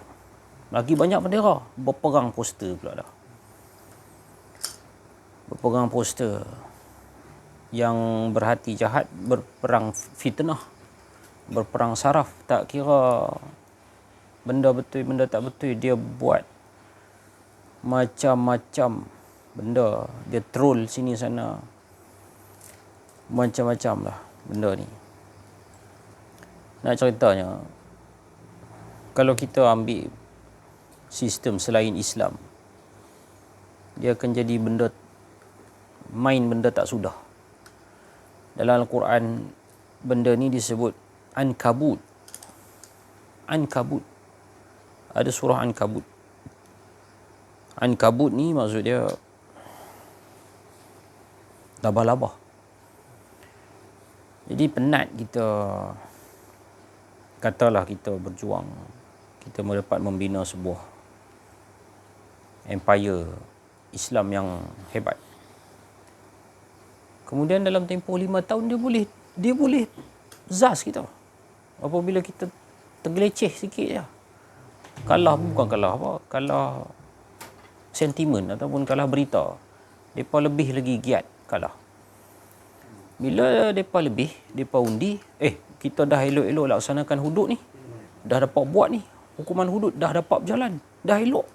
Lagi banyak bendera, berperang poster pula dah. Berperang poster yang berhati jahat, berperang fitnah, berperang saraf, tak kira benda betul, benda tak betul, dia buat macam-macam benda. Dia troll sini sana, macam-macam lah benda ni. Nak ceritanya, kalau kita ambil sistem selain Islam, dia akan jadi main benda tak sudah. Dalam Al-Quran, benda ni disebut Ankabut. Ankabut. Ada surah Ankabut. Ankabut ni maksud dia labah-labah. Jadi penat kita, katalah kita berjuang, kita dapat membina sebuah empire Islam yang hebat. Kemudian dalam tempoh 5 tahun dia boleh zas kita. Apabila kita tergeleceh sikit je. Kalah, bukan kalah apa, kalah sentimen ataupun kalah berita. Mereka lebih lagi giat kalah. Bila mereka undi, kita dah elok-elok laksanakan hudud ni. Dah dapat buat ni. Hukuman hudud dah dapat berjalan. Dah elok.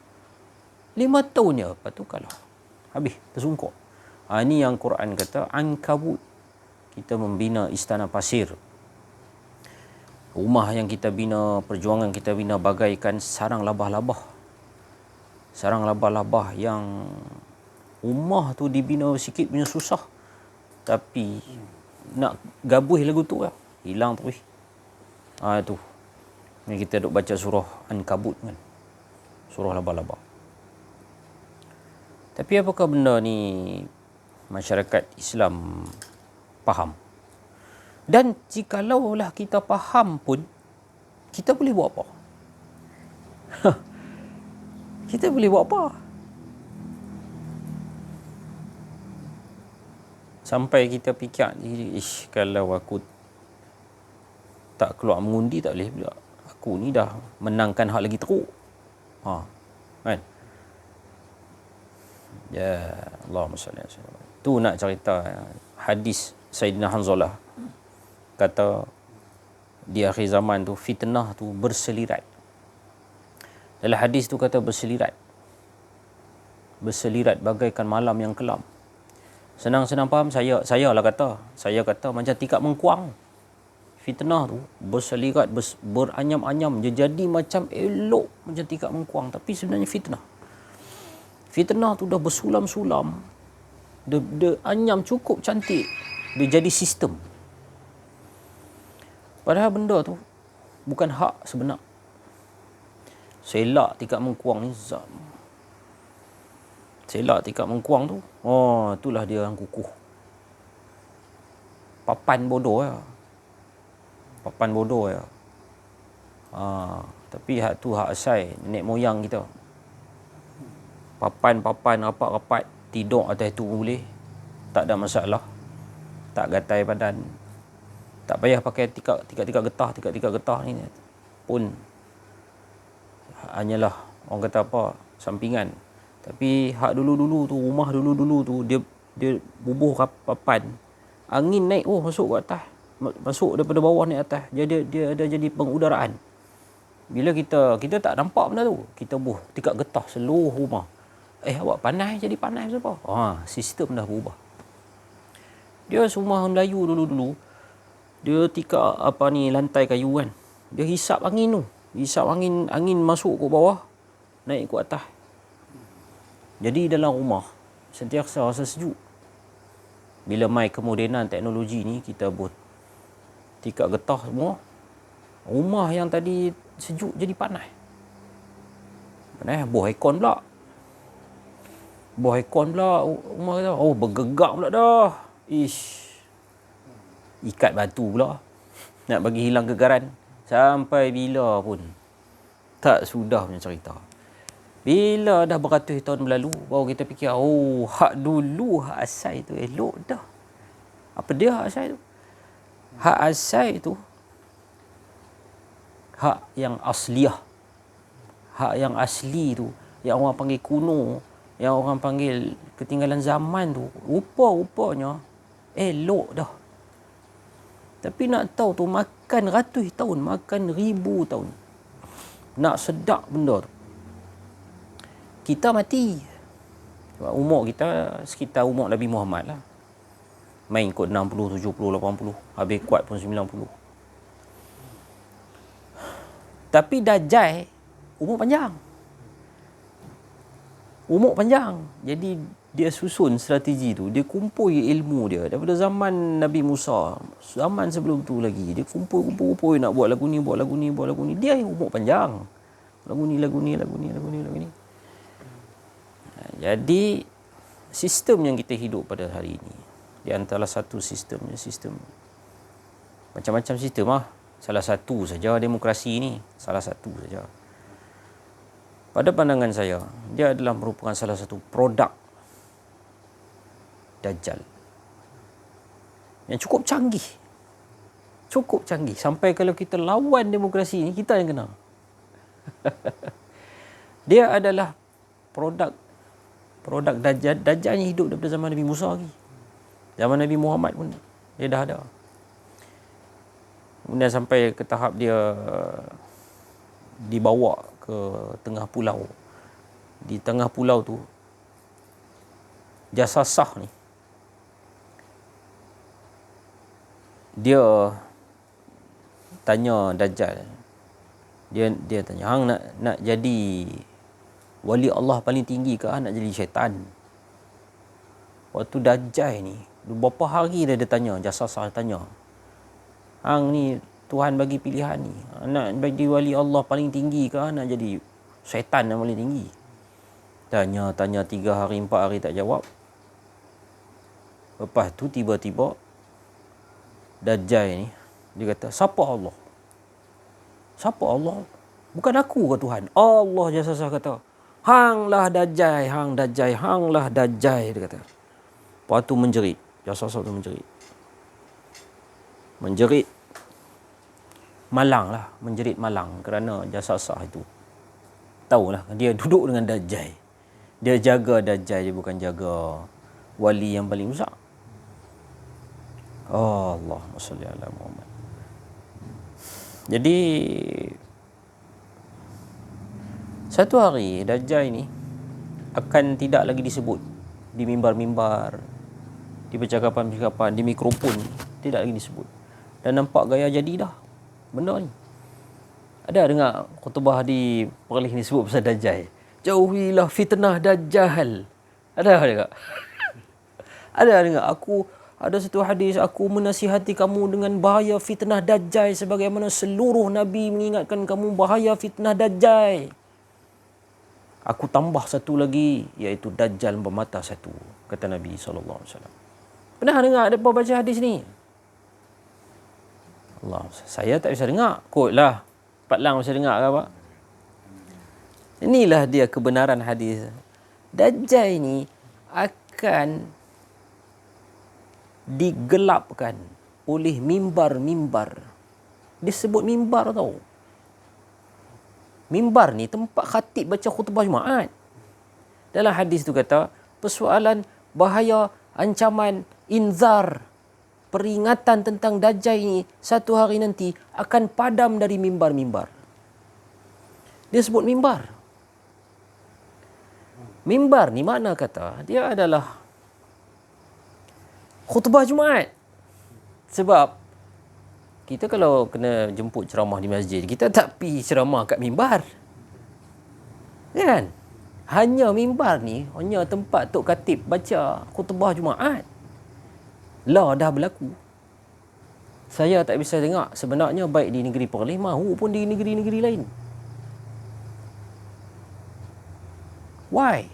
5 tahun je, lepas tu kalah. Habis, tersungkuk. Ini yang Quran kata, Ankabut. Kita membina istana pasir. Rumah yang kita bina, perjuangan kita bina bagaikan sarang labah-labah. Sarang labah-labah yang rumah tu dibina sikit punya susah. Tapi nak gabuh lagu tu lah. Hilang terus. Tu. Ni kita duk baca surah Ankabut kan. Surah labah-labah. Tapi apakah benda ni masyarakat Islam faham? Dan jikalaulah kita faham pun, kita boleh buat apa? Kita boleh buat apa? Sampai kita fikir, kalau aku tak keluar mengundi tak boleh pula. Aku ni dah menangkan hak lagi teruk. Kan? Ya, Allahumma salli alaihi wasallam. Tu nak cerita hadis Sayyidina Hanzalah. Kata di akhir zaman tu fitnah tu berselirat. Dalam hadis tu kata berselirat. Berselirat bagaikan malam yang kelam. Senang-senang faham, saya lah kata. Saya kata macam tikar mengkuang. Fitnah tu berselirat, beranyam-anyam. Dia jadi macam elok macam tikar mengkuang. Tapi sebenarnya fitnah. Fitnah tu dah bersulam-sulam. Dia anyam cukup cantik. Dia jadi sistem. Padahal benda tu bukan hak sebenar. Selak tikar mengkuang ni. Selak tikar mengkuang tu. Itulah dia yang kukuh. Papan bodoh ya. Papan bodoh ya. Tapi hak tu hak asal nenek moyang kita. Papan rapat-rapat. Tidur atas tu boleh. Tak ada masalah. Tak gatai badan. Tak payah pakai tikar getah ni pun hanyalah orang kata apa, sampingan. Tapi hak dulu-dulu tu, rumah dulu-dulu tu, dia bubuh papan. Angin naik masuk ke atas. Masuk daripada bawah naik atas. Dia ada jadi pengudaraan. Bila kita tak nampak benda tu, kita buh tikar getah seluruh rumah. Awak panas jadi panas apa? Sistem dah berubah. Dia rumah Melayu dulu-dulu, dia tikar lantai kayu kan. Dia hisap angin tu. Isap angin masuk ke bawah, naik ke atas. Jadi dalam rumah sentiasa rasa sejuk. Bila mai kemodenan teknologi ni, kita buat tikar getah semua, rumah yang tadi sejuk jadi panas. Buah aircon pula. Rumah kata, oh bergegak pula dah. Ikat batu pula. Nak bagi hilang kegaran. Sampai bila pun tak sudah punya cerita. Bila dah beratus tahun berlalu, baru kita fikir, oh, hak dulu, hak asal tu elok dah. Apa dia hak asal tu? Hak asal tu, hak yang asliyah. Hak yang asli tu, yang orang panggil kuno, yang orang panggil ketinggalan zaman tu, rupa-rupanya elok dah. Tapi nak tahu tu, makan ratus tahun, makan ribu tahun, nak sedap benda tu, kita mati. Sebab umur kita sekitar umur Nabi Muhammad lah. Main kot 60, 70, 80. Habis kuat pun 90. Tapi Dajjal umur panjang. Jadi dia susun strategi tu. Dia kumpul ilmu dia daripada zaman Nabi Musa. Zaman sebelum tu lagi. Dia kumpul nak buat lagu ni. Dia umur panjang. Lagu ni. Jadi sistem yang kita hidup pada hari ini, di antara satu sistem macam-macam sistem lah. Salah satu saja demokrasi ni, salah satu saja. Pada pandangan saya, dia adalah merupakan salah satu produk Dajjal yang cukup canggih. Sampai kalau kita lawan demokrasi ni, kita yang kena. Dia adalah produk Dajjal. Dajjal ni hidup daripada zaman Nabi Musa lagi. Zaman Nabi Muhammad pun dia dah ada. Kemudian sampai ke tahap dia dibawa ke tengah pulau. Di tengah pulau tu, Jasasah ni, dia tanya Dajjal. Dia tanya, hang nak jadi wali Allah paling tinggi ke nak jadi syaitan? Waktu Dajjal ni, berapa hari dia tanya, Jasasah tanya, hang ni Tuhan bagi pilihan ni, nak bagi wali Allah paling tinggi ke nak jadi syaitan yang paling tinggi? Tanya 3 hari 4 hari tak jawab. Lepas tu tiba-tiba Dajjal ni dia kata, siapa Allah? Bukan aku ke Tuhan? Allah. Jasasah kata, hanglah Dajjal, dia kata. Lepas tu menjerit. Jasasah tu menjerit malang kerana Jasasah itu tahulah dia duduk dengan Dajjal. Dia jaga Dajjal, dia bukan jaga wali yang paling besar. Allahumma salli ala Muhammad. Jadi satu hari Dajjal ini akan tidak lagi disebut di mimbar-mimbar, di percakapan-percakapan, di mikrofon, tidak lagi disebut. Dan nampak gaya jadi dah benda ni. Ada dengar khutbah di Perlis ni sebut pasal Dajjal? Jauhilah fitnah Dajjal. Ada dengar? Ada dengar? Ada satu hadis, aku menasihati kamu dengan bahaya fitnah Dajjal sebagaimana seluruh Nabi mengingatkan kamu bahaya fitnah Dajjal. Aku tambah satu lagi, iaitu Dajjal bermata satu, kata Nabi SAW. Pernah dengar ada baca hadis ni? Allah, saya tak bisa dengar. Kotlah, Pak Lang bisa dengar ke apa? Inilah dia kebenaran hadis. Dajjal ini akan digelapkan oleh mimbar-mimbar. Disebut mimbar tau. Mimbar ni tempat khatib baca khutbah Jumaat. Dalam hadis tu kata, persoalan bahaya, ancaman, inzar, peringatan tentang Dajjal ini satu hari nanti akan padam dari mimbar-mimbar. Dia sebut mimbar. Mimbar ni makna kata dia adalah khutbah Jumaat. Sebab Kita kalau kena jemput ceramah di masjid, kita tak pergi ceramah kat mimbar. Kan? Hanya mimbar ni, hanya tempat Tok Khatib baca khutbah Jumaat. Lah dah berlaku. Saya tak bisa tengok sebenarnya baik di negeri Perlis, mahu pun di negeri-negeri lain. Why?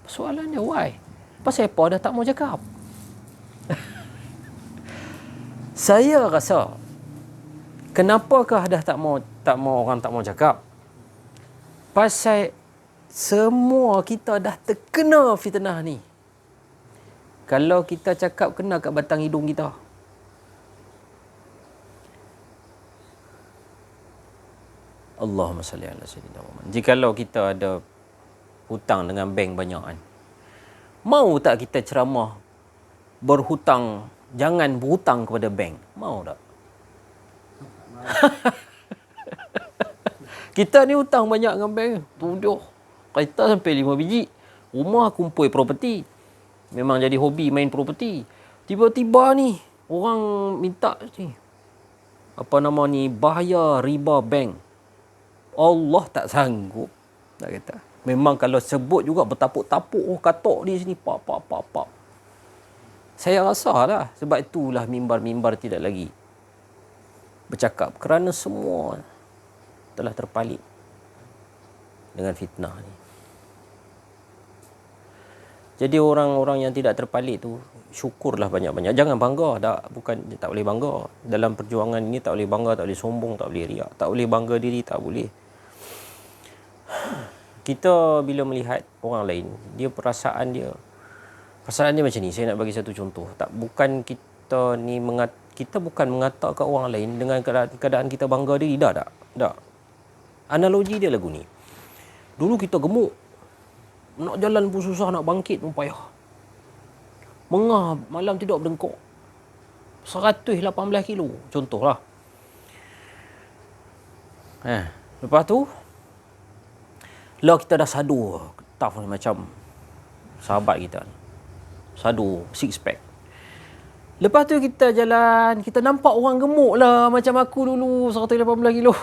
Soalannya why? Pasal apa dah tak mau cakap? Saya rasa kenapakah dah tak mau orang tak mau cakap? Pasal semua kita dah terkena fitnah ni. Kalau kita cakap kena kat batang hidung kita. Allahumma salli ala sayyidina Muhammad. Jikalau kita ada hutang dengan bank banyak kan, mau tak kita ceramah berhutang, jangan berhutang kepada bank? Mau tak? Kita ni hutang banyak dengan bank. 7 kereta sampai 5 biji. Rumah kumpul properti. Memang jadi hobi main properti. Tiba-tiba ni orang minta ni, apa nama ni, bahaya riba bank. Allah tak sanggup. Tak kata. Memang kalau sebut juga bertapuk-tapuk, katok di sini, pak. Saya rasa lah, sebab itulah mimbar-mimbar tidak lagi bercakap. Kerana semua telah terpalit dengan fitnah ni. Jadi orang-orang yang tidak terpalit tu, syukurlah banyak-banyak. Jangan bangga. Tak boleh bangga. Dalam perjuangan ini tak boleh bangga, tak boleh sombong, tak boleh riak. Tak boleh bangga diri, tak boleh. Kita bila melihat orang lain, perasaan dia macam ni. Saya nak bagi satu contoh. Kita bukan mengatakan orang lain dengan keadaan kita bangga diri. Dah. Analogi dia lagu ni. Dulu kita gemuk. Nak jalan pun susah, nak bangkit pun payah. Mengah malam tidur berdengkok. 118 kilo. Contohlah. Lepas tu, lah kita dah sadu. Tough macam sahabat kita. Sadu, six pack. Lepas tu kita jalan, kita nampak orang gemuk lah macam aku dulu, 118 kilo.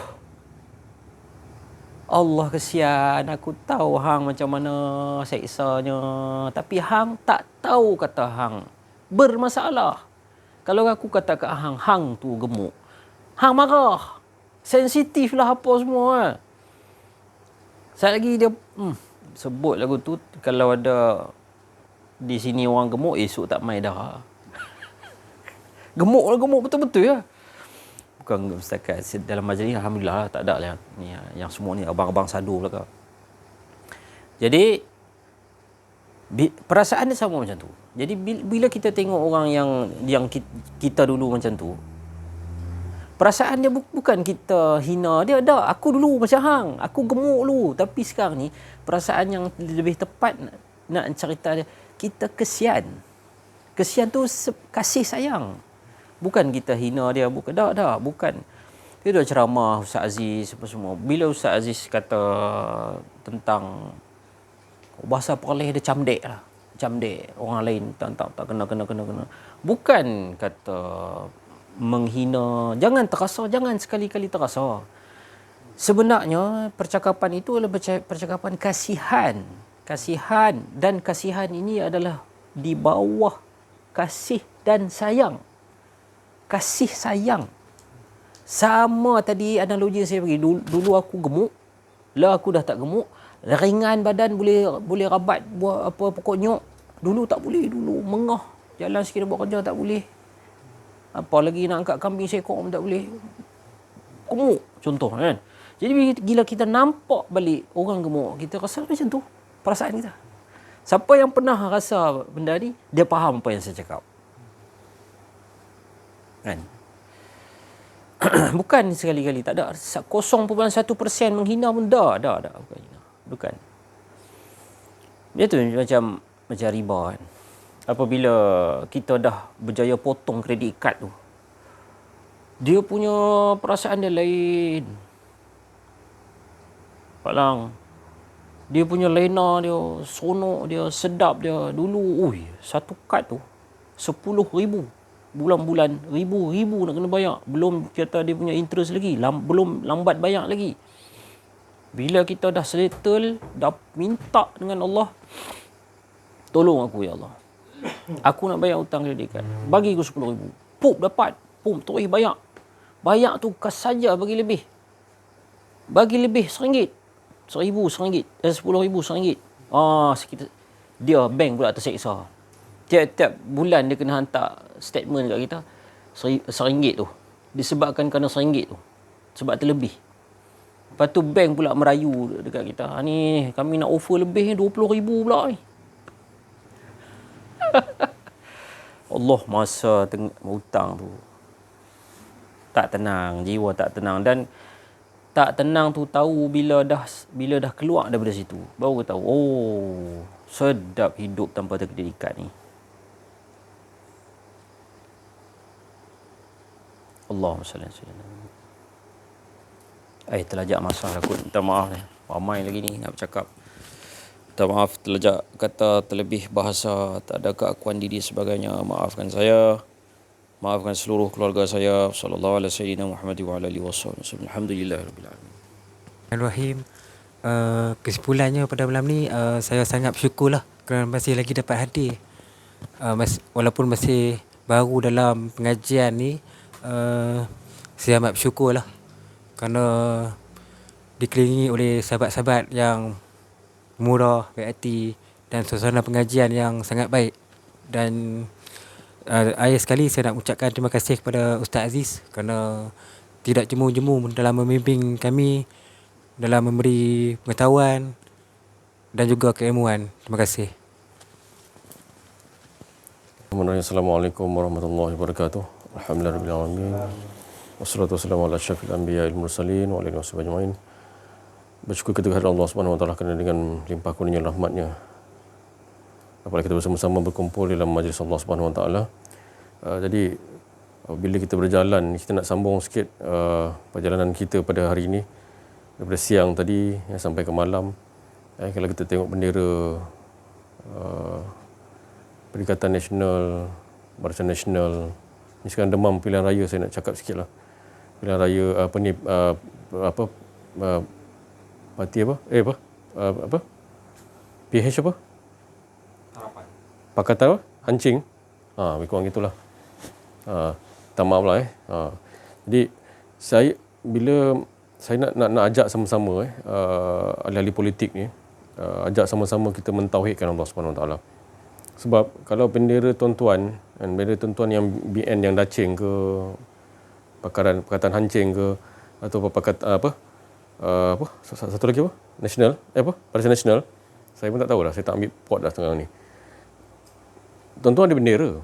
Allah kesian, aku tahu hang macam mana seksanya. Tapi hang tak tahu kata hang bermasalah. Kalau aku kata kat hang tu gemuk, hang marah. Sensitif lah apa semua. Sekali lagi dia sebut lagu tu, kalau ada di sini orang gemuk, esok tak mai dah. Gemuk betul-betul ya. Bukan setakat dalam majlis, alhamdulillah tak ada lah ni, yang semua ni abang-abang sadu belaka. Jadi perasaan dia sama macam tu. Jadi bila kita tengok orang yang kita dulu macam tu, perasaan dia bukan kita hina dia. Dah, aku dulu macam hang, aku gemuk dulu. Tapi sekarang ni perasaan yang lebih tepat nak cerita dia, kita kesian. Kesian tu kasih sayang. Bukan kita hina dia, bukan. Bukan. Dia dah ceramah Ustaz Aziz apa semua. Bila Ustaz Aziz kata tentang bahasa Perlis, dia camdek lah. Camdek orang lain tak kena. Bukan kata menghina. Jangan terasa, jangan sekali-kali terasa. Sebenarnya percakapan itu adalah percakapan kasihan. Kasihan, dan kasihan ini adalah di bawah kasih dan sayang. Kasih sayang. Sama tadi analogi saya bagi. Dulu aku gemuk, lah aku dah tak gemuk. Ringan badan, boleh rabat buat apa pokok nyok. Dulu tak boleh, dulu mengah. Jalan sikit buat kerja tak boleh. Apa lagi nak angkat kambing seekor pun tak boleh. Gemuk contoh kan. Jadi bila kita nampak balik orang gemuk, kita rasa macam tu perasaan kita. Siapa yang pernah rasa benda ni, dia faham apa yang saya cakap. Kan? Bukan sekali-kali, tak ada. 0.1% menghina pun dah. Bukan. Dia tu macam riba kan. Apabila kita dah berjaya potong kredit kad tu, dia punya perasaan dia lain. Pak Lang, dia punya lena dia, sonok dia, sedap dia. Dulu, satu kad tu 10,000. bulan-bulan, ribu-ribu nak kena bayar. Belum kata dia punya interest lagi, belum lambat bayar lagi. Bila kita dah settle, dah minta dengan Allah, tolong aku ya Allah. Aku nak bayar hutang kredit kad. Bagi aku 10,000. Pum dapat. Pum terus bayar. Bayar tu kas saja bagi lebih. Bagi lebih RM1. RM1,000, RM10,000, RM1. Sekitar dia bank pula terseksa. Tiap-tiap bulan dia kena hantar statement kat kita RM1 tu. Disebabkan kerana RM1 tu. Sebab terlebih. Lepas tu bank pula merayu dekat kita. Ni kami nak offer lebih RM20,000 pula ni. Allah masa hutang tu tak tenang, jiwa tak tenang. Dan tak tenang tu tahu bila dah keluar daripada situ, baru tahu, oh, sedap hidup tanpa terkena ikat ni. Allahumma salli ala sayyidina. Terlajak masa lah kot. Minta maaf ni. Ramai lagi ni nak bercakap. Minta maaf terlajak kata terlebih bahasa, tak ada keakuan diri sebagainya. Maafkan saya. Maafkan seluruh keluarga saya. Sallallahu alaihi sayyidina Muhammad wa ala alihi wasallam. Alhamdulillahirabbil alamin. Rahim. Kesimpulannya pada malam ni, saya sangat bersyukurlah kerana masih lagi dapat hadir. Walaupun masih baru dalam pengajian ni, saya amat bersyukurlah kerana dikelilingi oleh sahabat-sahabat yang murah, baik hati dan suasana pengajian yang sangat baik. Dan akhir sekali saya nak ucapkan terima kasih kepada Ustaz Aziz kerana tidak jemu-jemu dalam membimbing kami, dalam memberi pengetahuan dan juga keilmuan. Terima kasih. Assalamualaikum warahmatullahi wabarakatuh. Alhamdulillahirabbil alamin. Wassalatu wassalamu ala asyrafil anbiya'il mursalin wa ala alihi washabihi ajmain. Bersyukur kita kepada Allah Subhanahu wa taala kerana dengan limpah kurnia rahmat-Nya dapat kita bersama-sama berkumpul dalam majlis Allah Subhanahu wa taala. Jadi bila kita berjalan, kita nak sambung sikit perjalanan kita pada hari ini daripada siang tadi sampai ke malam. Kalau kita tengok bendera Perikatan Nasional, Barisan Nasional, ni sekarang demam pilihan raya, saya nak cakap sikit lah. Pilihan raya parti apa? PH apa? Harapan. Pakatan apa? Hancing. Lebih kurang gitulah. Tak maaf lah Jadi bila saya nak ajak sama-sama ahli-ahli politik ni, ajak sama-sama kita mentauhidkan Allah Subhanahu Wa Taala. Sebab kalau bendera tuan-tuan, bendera tuan-tuan yang BN yang Dacing ke, Pakatan Hancing ke, atau satu lagi apa? Nasional, Barisan Nasional. Saya pun tak tahu dah, saya tak ambil pot dah sekarang ni. Tuan-tuan ada bendera.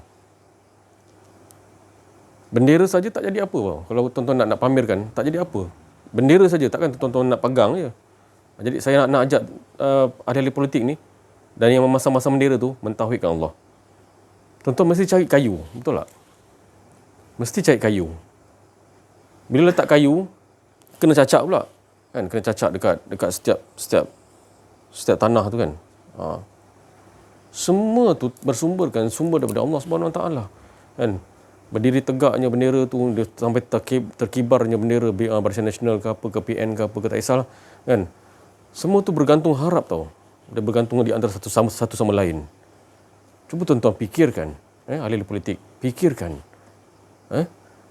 Bendera saja tak jadi apa tau. Kalau tuan-tuan nak pamerkan, tak jadi apa. Bendera saja, takkan tuan-tuan nak pegang je. Jadi saya nak ajak ahli-ahli politik ni, dan yang memasang-masang bendera tu mentauhidkan Allah. Tuan-tuan mesti cari kayu, betul tak? Mesti cari kayu. Bila letak kayu, kena cacak pula. Kan, kena cacak dekat setiap tanah tu kan. Semua tu sumber daripada Allah Subhanahu Wa Taala. Kan? Berdiri tegaknya bendera tu, dia sampai terkibarnya bendera Barisan Nasional ke apa, ke PN ke apa, ke tak kisahlah. Kan? Semua tu bergantung harap tau. Dia bergantung di antara satu sama lain. Cuba tuan-tuan fikirkan, ahli politik, fikirkan.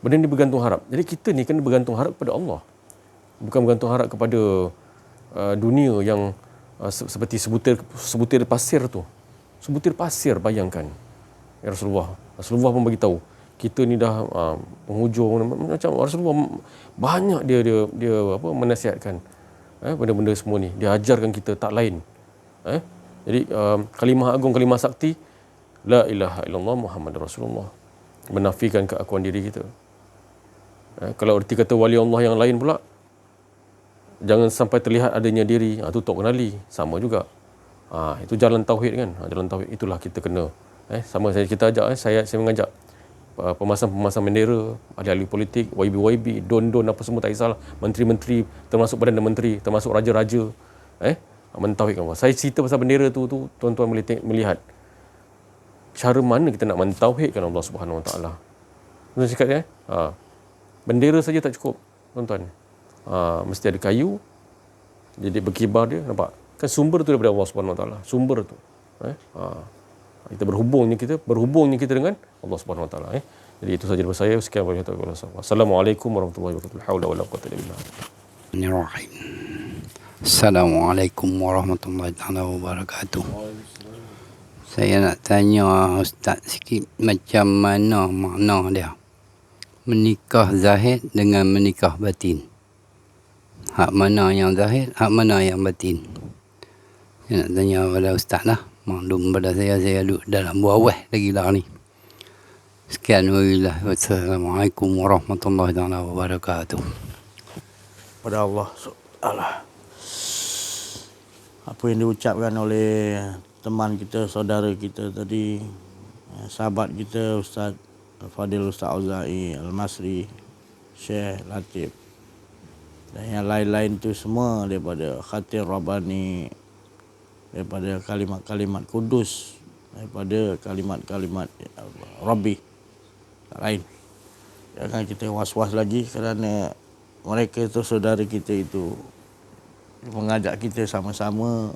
Benda ni bergantung harap. Jadi kita ni kena bergantung harap kepada Allah. Bukan bergantung harap kepada dunia yang seperti sebutir pasir tu. Sebutir pasir, bayangkan. Ya Rasulullah pun bagi tahu, kita ni dah penghujung, macam Rasulullah banyak dia menasihatkan benda-benda semua ni. Dia ajarkan kita tak lain. Jadi kalimah agung, kalimah sakti, la ilaha illallah Muhammadur Rasulullah, menafikan keakuan diri kita. Kalau erti kata wali Allah yang lain pula, jangan sampai terlihat adanya diri, tutup kenali, sama juga. Itu jalan tauhid kan. Jalan tauhid itulah kita kena. Sama kita ajak, saya mengajak pemasang bendera, ahli-ahli politik, YB, don apa semua tak kisahlah, menteri-menteri, termasuk Perdana Menteri, termasuk raja-raja, mentauhidkan Allah. Saya cerita pasal bendera tu tuan-tuan boleh melihat cara mana kita nak mentauhidkan Allah Subhanahu Wa Taala. Tuan cakap dia, bendera saja tak cukup, tuan-tuan. Mesti ada kayu, jadi berkibar dia, nampak? Kan sumber tu daripada Allah Subhanahu Wa Taala. Sumber tu. Kita berhubungnya kita dengan Allah Subhanahu Wa Taala. Jadi itu saja daripada saya. Sekian warahmatullahi wabarakatuh. Assalamualaikum warahmatullahi wabarakatuh. La haula wala quwwata illa billah. Bismillahirrahmanirrahim. Assalamualaikum warahmatullahi wabarakatuh. Saya nak tanya Ustaz sikit, macam mana makna dia menikah zahir dengan menikah batin? Hak mana yang zahir, hak mana yang batin? Saya nak tanya pada Ustaz lah. Maklum pada saya duduk dalam buah lagi lah ni. Sekian wabillahi. Wassalamualaikum warahmatullahi wabarakatuh. Pada Allah Allah. Apa yang diucapkan oleh teman kita, saudara kita tadi, sahabat kita Ustaz Fadil Ustaz Auza'i Al-Masri, Syekh Latif dan yang lain-lain tu semua daripada khatir Rabbani, daripada kalimat-kalimat kudus, daripada kalimat-kalimat Rabbi lain. Jangan kita was-was lagi kerana mereka itu saudara kita itu mengajak kita sama-sama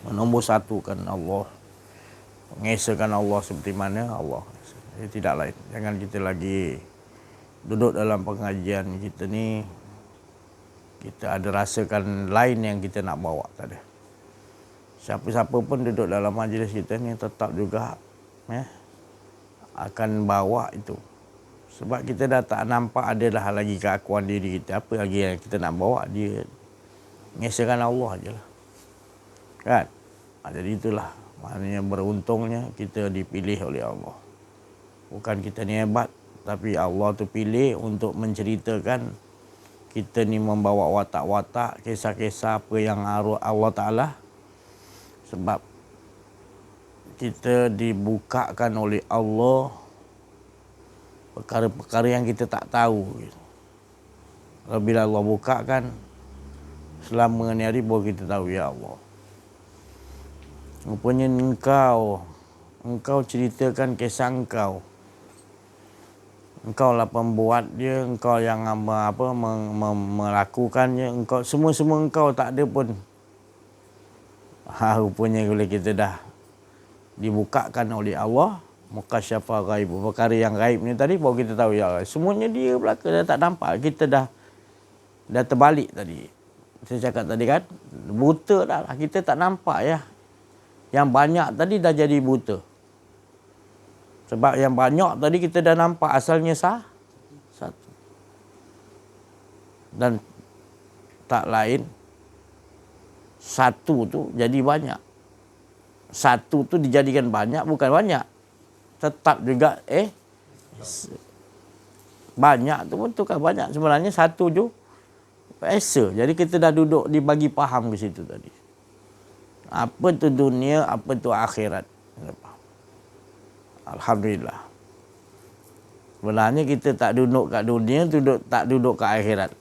menombor satukan Allah, mengesahkan Allah seperti mana Allah. Tidak lain. Jangan kita lagi duduk dalam pengajian kita ni, kita ada rasakan lain yang kita nak bawa. Tak ada. Siapa-siapa pun duduk dalam majlis kita ni tetap juga akan bawa itu. Sebab kita dah tak nampak adalah lagi keakuan diri kita. Apa lagi yang kita nak bawa? Dia mengesahkan Allah je lah. Kan? Jadi itulah maknanya beruntungnya kita dipilih oleh Allah. Bukan kita ni hebat, tapi Allah tu pilih untuk menceritakan kita ni membawa watak-watak, kisah-kisah apa yang Allah Ta'ala. Sebab kita dibukakan oleh Allah perkara-perkara yang kita tak tahu. Bila Allah bukakan, selama ni hari baru kita tahu, ya Allah. Rupanya engkau ceritakan kisah engkau. Engkau lah pembuat dia, engkau yang melakukannya, engkau semua engkau, tak ada pun. Rupanya bila kita dah dibukakan oleh Allah, mukasyafah ghaib, perkara yang ghaib ni tadi baru kita tahu, ya Allah. Semuanya dia belaka, dah tak nampak. Kita dah terbalik tadi. Saya cakap tadi kan, buta dah lah. Kita tak nampak ya. Yang banyak tadi dah jadi buta. Sebab yang banyak tadi kita dah nampak asalnya satu. Dan tak lain, satu tu jadi banyak. Satu tu dijadikan banyak, bukan banyak. Tetap juga banyak tu pun tukar banyak. Sebenarnya satu tu esa. Jadi kita dah duduk dibagi faham ke situ tadi. Apa tu dunia, apa tu akhirat. Alhamdulillah. Sebenarnya kita tak duduk kat dunia, tak duduk kat akhirat.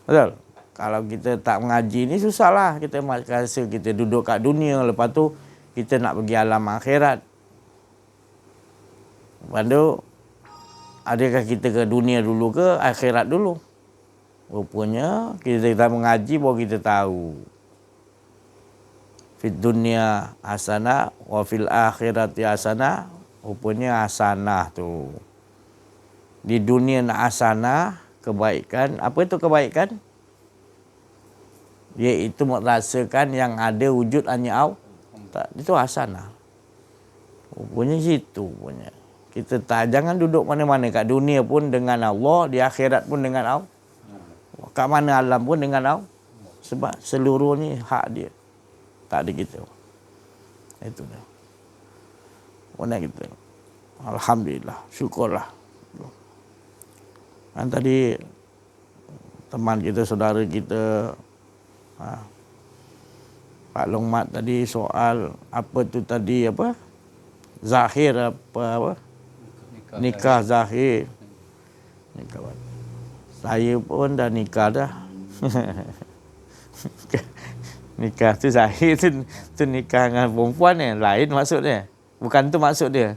Betul? Kalau kita tak mengaji ni susahlah. Kita rasa kita duduk kat dunia, lepas tu kita nak pergi alam akhirat. Lepas tu, adakah kita ke dunia dulu ke akhirat dulu? Rupanya kita mengaji baru kita tahu. Fid dunia hasanah wa fil akhirati hasanah. Rupanya hasanah tu. Di dunia nak hasanah, kebaikan. Apa itu kebaikan? Iaitu merasakan yang ada wujud hanya Allah. Itu hasanah. Rupanya situ punya. Kita tak, jangan duduk mana-mana. Kat dunia pun dengan Allah, di akhirat pun dengan Allah. Kat mana alam pun dengan Allah. Sebab seluruhnya hak dia. Tak ada kita. Itu dah. Mana kita. Alhamdulillah. Syukurlah. Kan tadi teman kita, saudara kita, Pak Longmat tadi soal apa tu tadi, apa? Zahir apa? Nikah zahir. Nikah. Saya pun dah nikah dah. Nikah tu zahir tu nikah dengan perempuan ni. Lain maksud dia. Bukan tu maksud dia.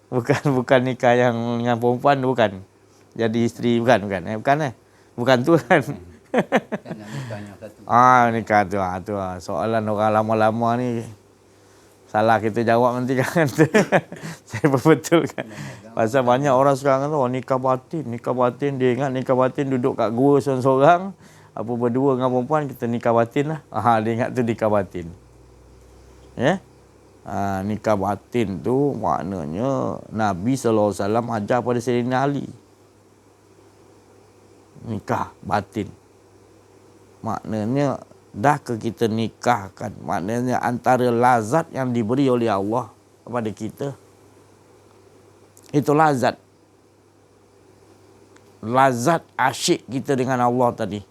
Bukan nikah yang dengan perempuan, bukan. Jadi isteri, bukan. Bukan tu kan. Kan nak nikahnya satu. Nikah tu. Soalan orang lama-lama ni salah kita jawab nanti kan. Saya berbetulkan. Pasal banyak orang sekarang tu nikah batin. Dia ingat nikah batin duduk kat gua seorang-seorang. Apa berdua dengan perempuan, kita nikah batin lah. Dia ingat tu nikah batin. Ya? Nikah batin tu maknanya Nabi SAW ajar pada Sayyidina Ali. Nikah batin. Maknanya dah ke kita nikahkan. Maknanya antara lazat yang diberi oleh Allah kepada kita. Itu lazat. Lazat asyik kita dengan Allah tadi.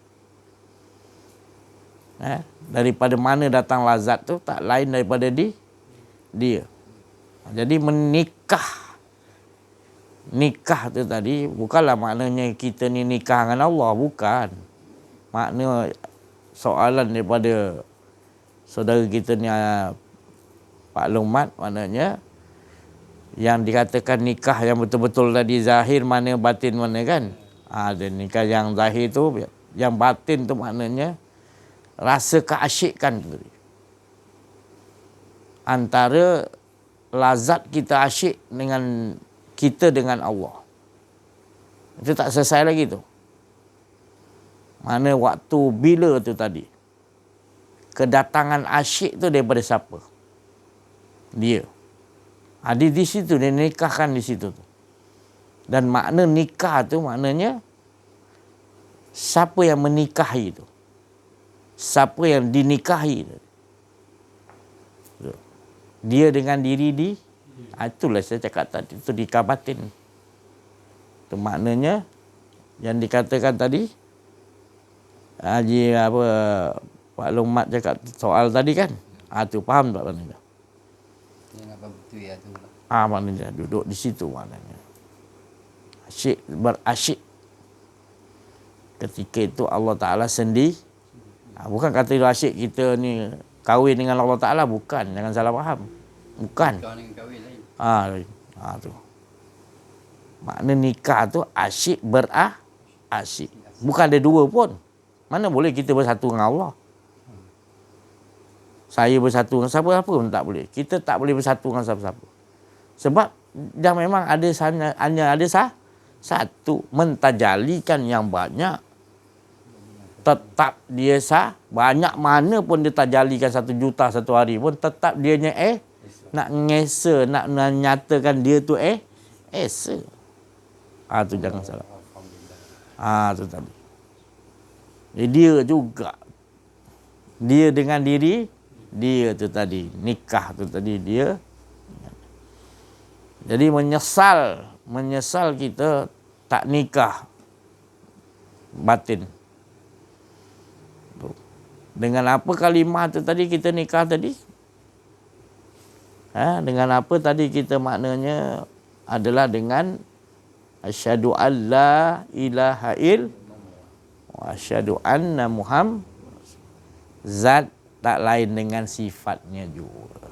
Daripada mana datang lazat tu? Tak lain daripada dia. Jadi nikah tu tadi bukanlah maknanya kita ni nikah dengan Allah, bukan. Makna soalan daripada saudara kita ni Pak Lumat, maknanya yang dikatakan nikah yang betul-betul tadi zahir mana batin mana kan. Dan nikah yang zahir tu, yang batin tu maknanya rasa keasyikan tu tadi. Antara lazat kita asyik dengan kita dengan Allah. Itu tak selesai lagi tu. Mana waktu bila tu tadi. Kedatangan asyik tu daripada siapa? Dia. Di situ dia nikahkan di situ tu. Dan makna nikah tu maknanya siapa yang menikahi tu. Siapa yang dinikahi tu. Dia dengan diri itulah saya cakap tadi, itu nikah batin. Itu maknanya yang dikatakan tadi Haji Pak Lumat cakap soal tadi kan. Tu faham tak maknanya? Yang apa betul ya tu. Maknanya duduk di situ maknanya. Berasyik. Ketika itu Allah Ta'ala sendi. Bukan kata itu asyik kita ni kahwin dengan Allah Ta'ala, bukan. Jangan salah faham. Bukan. Kau dengan kahwin lain. Tu. Makna nikah tu asyik berasyik. Bukan ada dua pun. Mana boleh kita bersatu dengan Allah? Saya bersatu dengan siapa-siapa pun tak boleh. Kita tak boleh bersatu dengan siapa-siapa. Sebab dah memang hanya ada satu. Mentajalikan yang banyak. Tetap dia banyak mana pun dia tajalikan 1 juta satu hari pun tetap dianya nak ngesa, nak nyatakan dia tu esa. Tu jangan salah. Tu tadi. Dia juga. Dia dengan diri dia tu tadi. Nikah tu tadi dia. Jadi menyesal kita tak nikah batin. Dengan apa kalimah tu tadi kita nikah tadi? Dengan apa tadi kita maknanya adalah dengan asyhadu alla ilaha wa asyhadu anna Muhammad. Zat tak lain dengan sifatnya juga.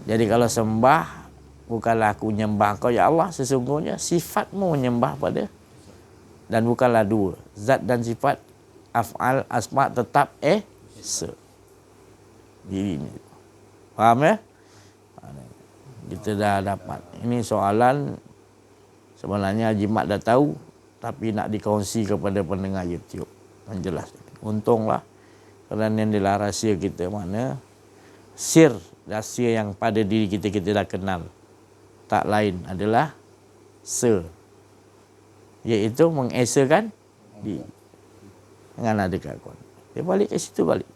Jadi kalau sembah, bukanlah aku menyembah kau ya Allah, sesungguhnya sifatmu menyembah pada. Dan bukanlah dua. Zat dan sifat, af'al, asma' tetap diri ni. Faham ya? Kita dah dapat. Ini soalan sebenarnya Haji Mat dah tahu, tapi nak dikongsi kepada pendengar YouTube. Yang jelas. Untunglah. Kerana yang adalah rahsia kita. Mana rahsia yang pada diri kita dah kenal. Tak lain adalah iaitu mengesakan diri. Jangan ada keraguan. Dia balik ke situ balik.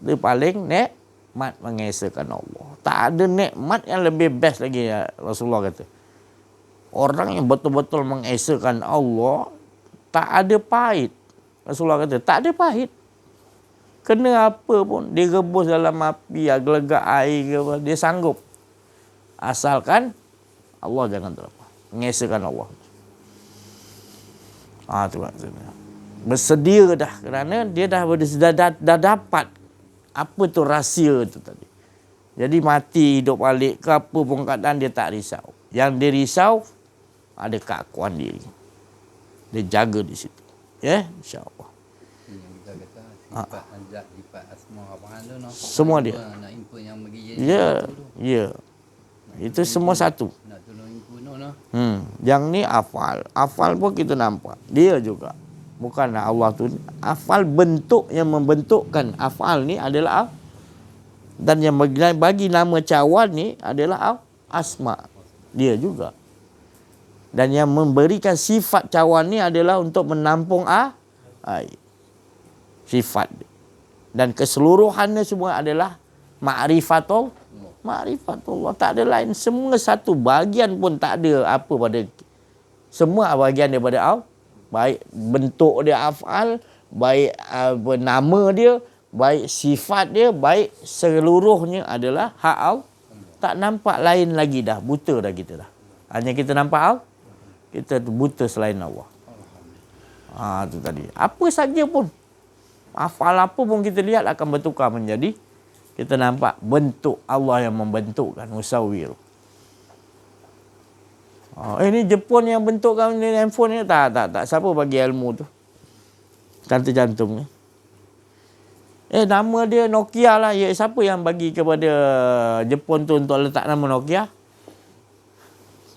Dia paling nikmat mengesakan Allah. Tak ada nikmat yang lebih best lagi ya, Rasulullah kata. Orang yang betul-betul mengesakan Allah, tak ada pahit. Rasulullah kata, tak ada pahit. Kena apa pun, dia rebus dalam api, gelegak air ke apa, dia sanggup. Asalkan Allah jangan terlepas. Mengesakan Allah. Tu maksudnya. Bersedia dah kerana dia dah dapat apa tu rahsia tu tadi. Jadi mati hidup balik ke apa pun keadaan dia tak risau. Yang dia risau ada keakuan diri. Dia jaga di situ. Ya, insya-Allah. Kita kata sifat azat, sifat asma apa tu no. Semua dia. Nak input yang bagi Ya, ya. Itu semua satu. nak tolong input no. Yang ni afal. Afal pun kita nampak. Dia juga. Bukan Allah tu. Afal bentuk yang membentukkan afal ni adalah dan yang bagi nama cawan ni adalah asma. Dia juga. Dan yang memberikan sifat cawan ni adalah untuk menampung air. Sifat dia. Dan keseluruhannya semua adalah ma'rifatullah. Tak ada lain. Semua satu bahagian pun tak ada apa pada. Semua bahagian daripada Allah. Baik bentuk dia afal, baik nama dia, baik sifat dia, baik seluruhnya adalah hak Allah. Tak nampak lain lagi dah. Buta dah kita dah. Hanya kita nampak Allah. Kita buta selain Allah. Itu tadi. Apa saja pun. Afal apa pun kita lihat akan bertukar menjadi. Kita nampak bentuk Allah yang membentukkan. Musawwir. Ini Jepun yang bentukkan handphone ni. Tak. Siapa bagi ilmu tu? Jantung ni. Nama dia Nokia lah. Siapa yang bagi kepada Jepun tu untuk letak nama Nokia?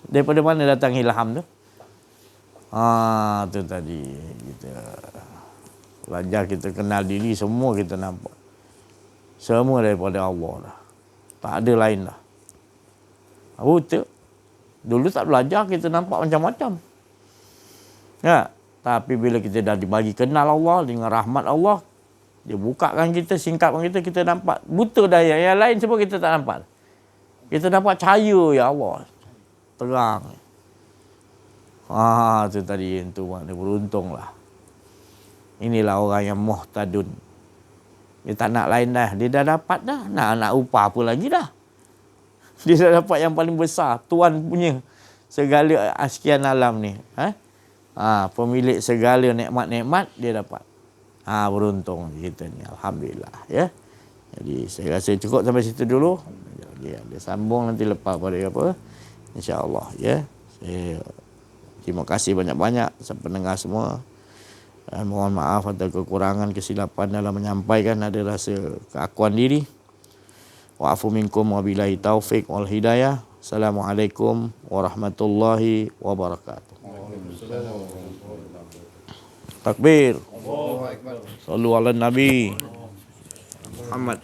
Daripada mana datang ilham tu? Tu tadi. Kita belajar, kita kenal diri, semua kita nampak. Semua daripada Allah lah. Tak ada lain lah. Betul. Dulu tak belajar, kita nampak macam-macam. Ya. Tapi bila kita dah dibagi kenal Allah dengan rahmat Allah, dia bukakan kita, singkapkan kita nampak. Buta dah yang lain semua kita tak nampak. Kita nampak cahaya ya Allah. Terang. Itu tadi itu makna beruntunglah. Inilah orang yang muhtadun. Dia tak nak lain dah. Dia dah dapat dah. Nak upah apa lagi dah. Dia dah dapat yang paling besar. Tuan punya segala sekian alam ni. Pemilik segala nikmat-nikmat dia dapat. Beruntung kita ni. Alhamdulillah. Ya. Jadi saya rasa cukup sampai situ dulu. Dia sambung nanti lepas pada apa. InsyaAllah. Ya. Terima kasih banyak-banyak pendengar semua. Mohon maaf atas kekurangan, kesilapan dalam menyampaikan, ada rasa keakuan diri. Wa'afu minkum wabillahi taufiq wal hidayah. Assalamualaikum warahmatullahi wabarakatuh. Takbir. Sallu ala Nabi Muhammad.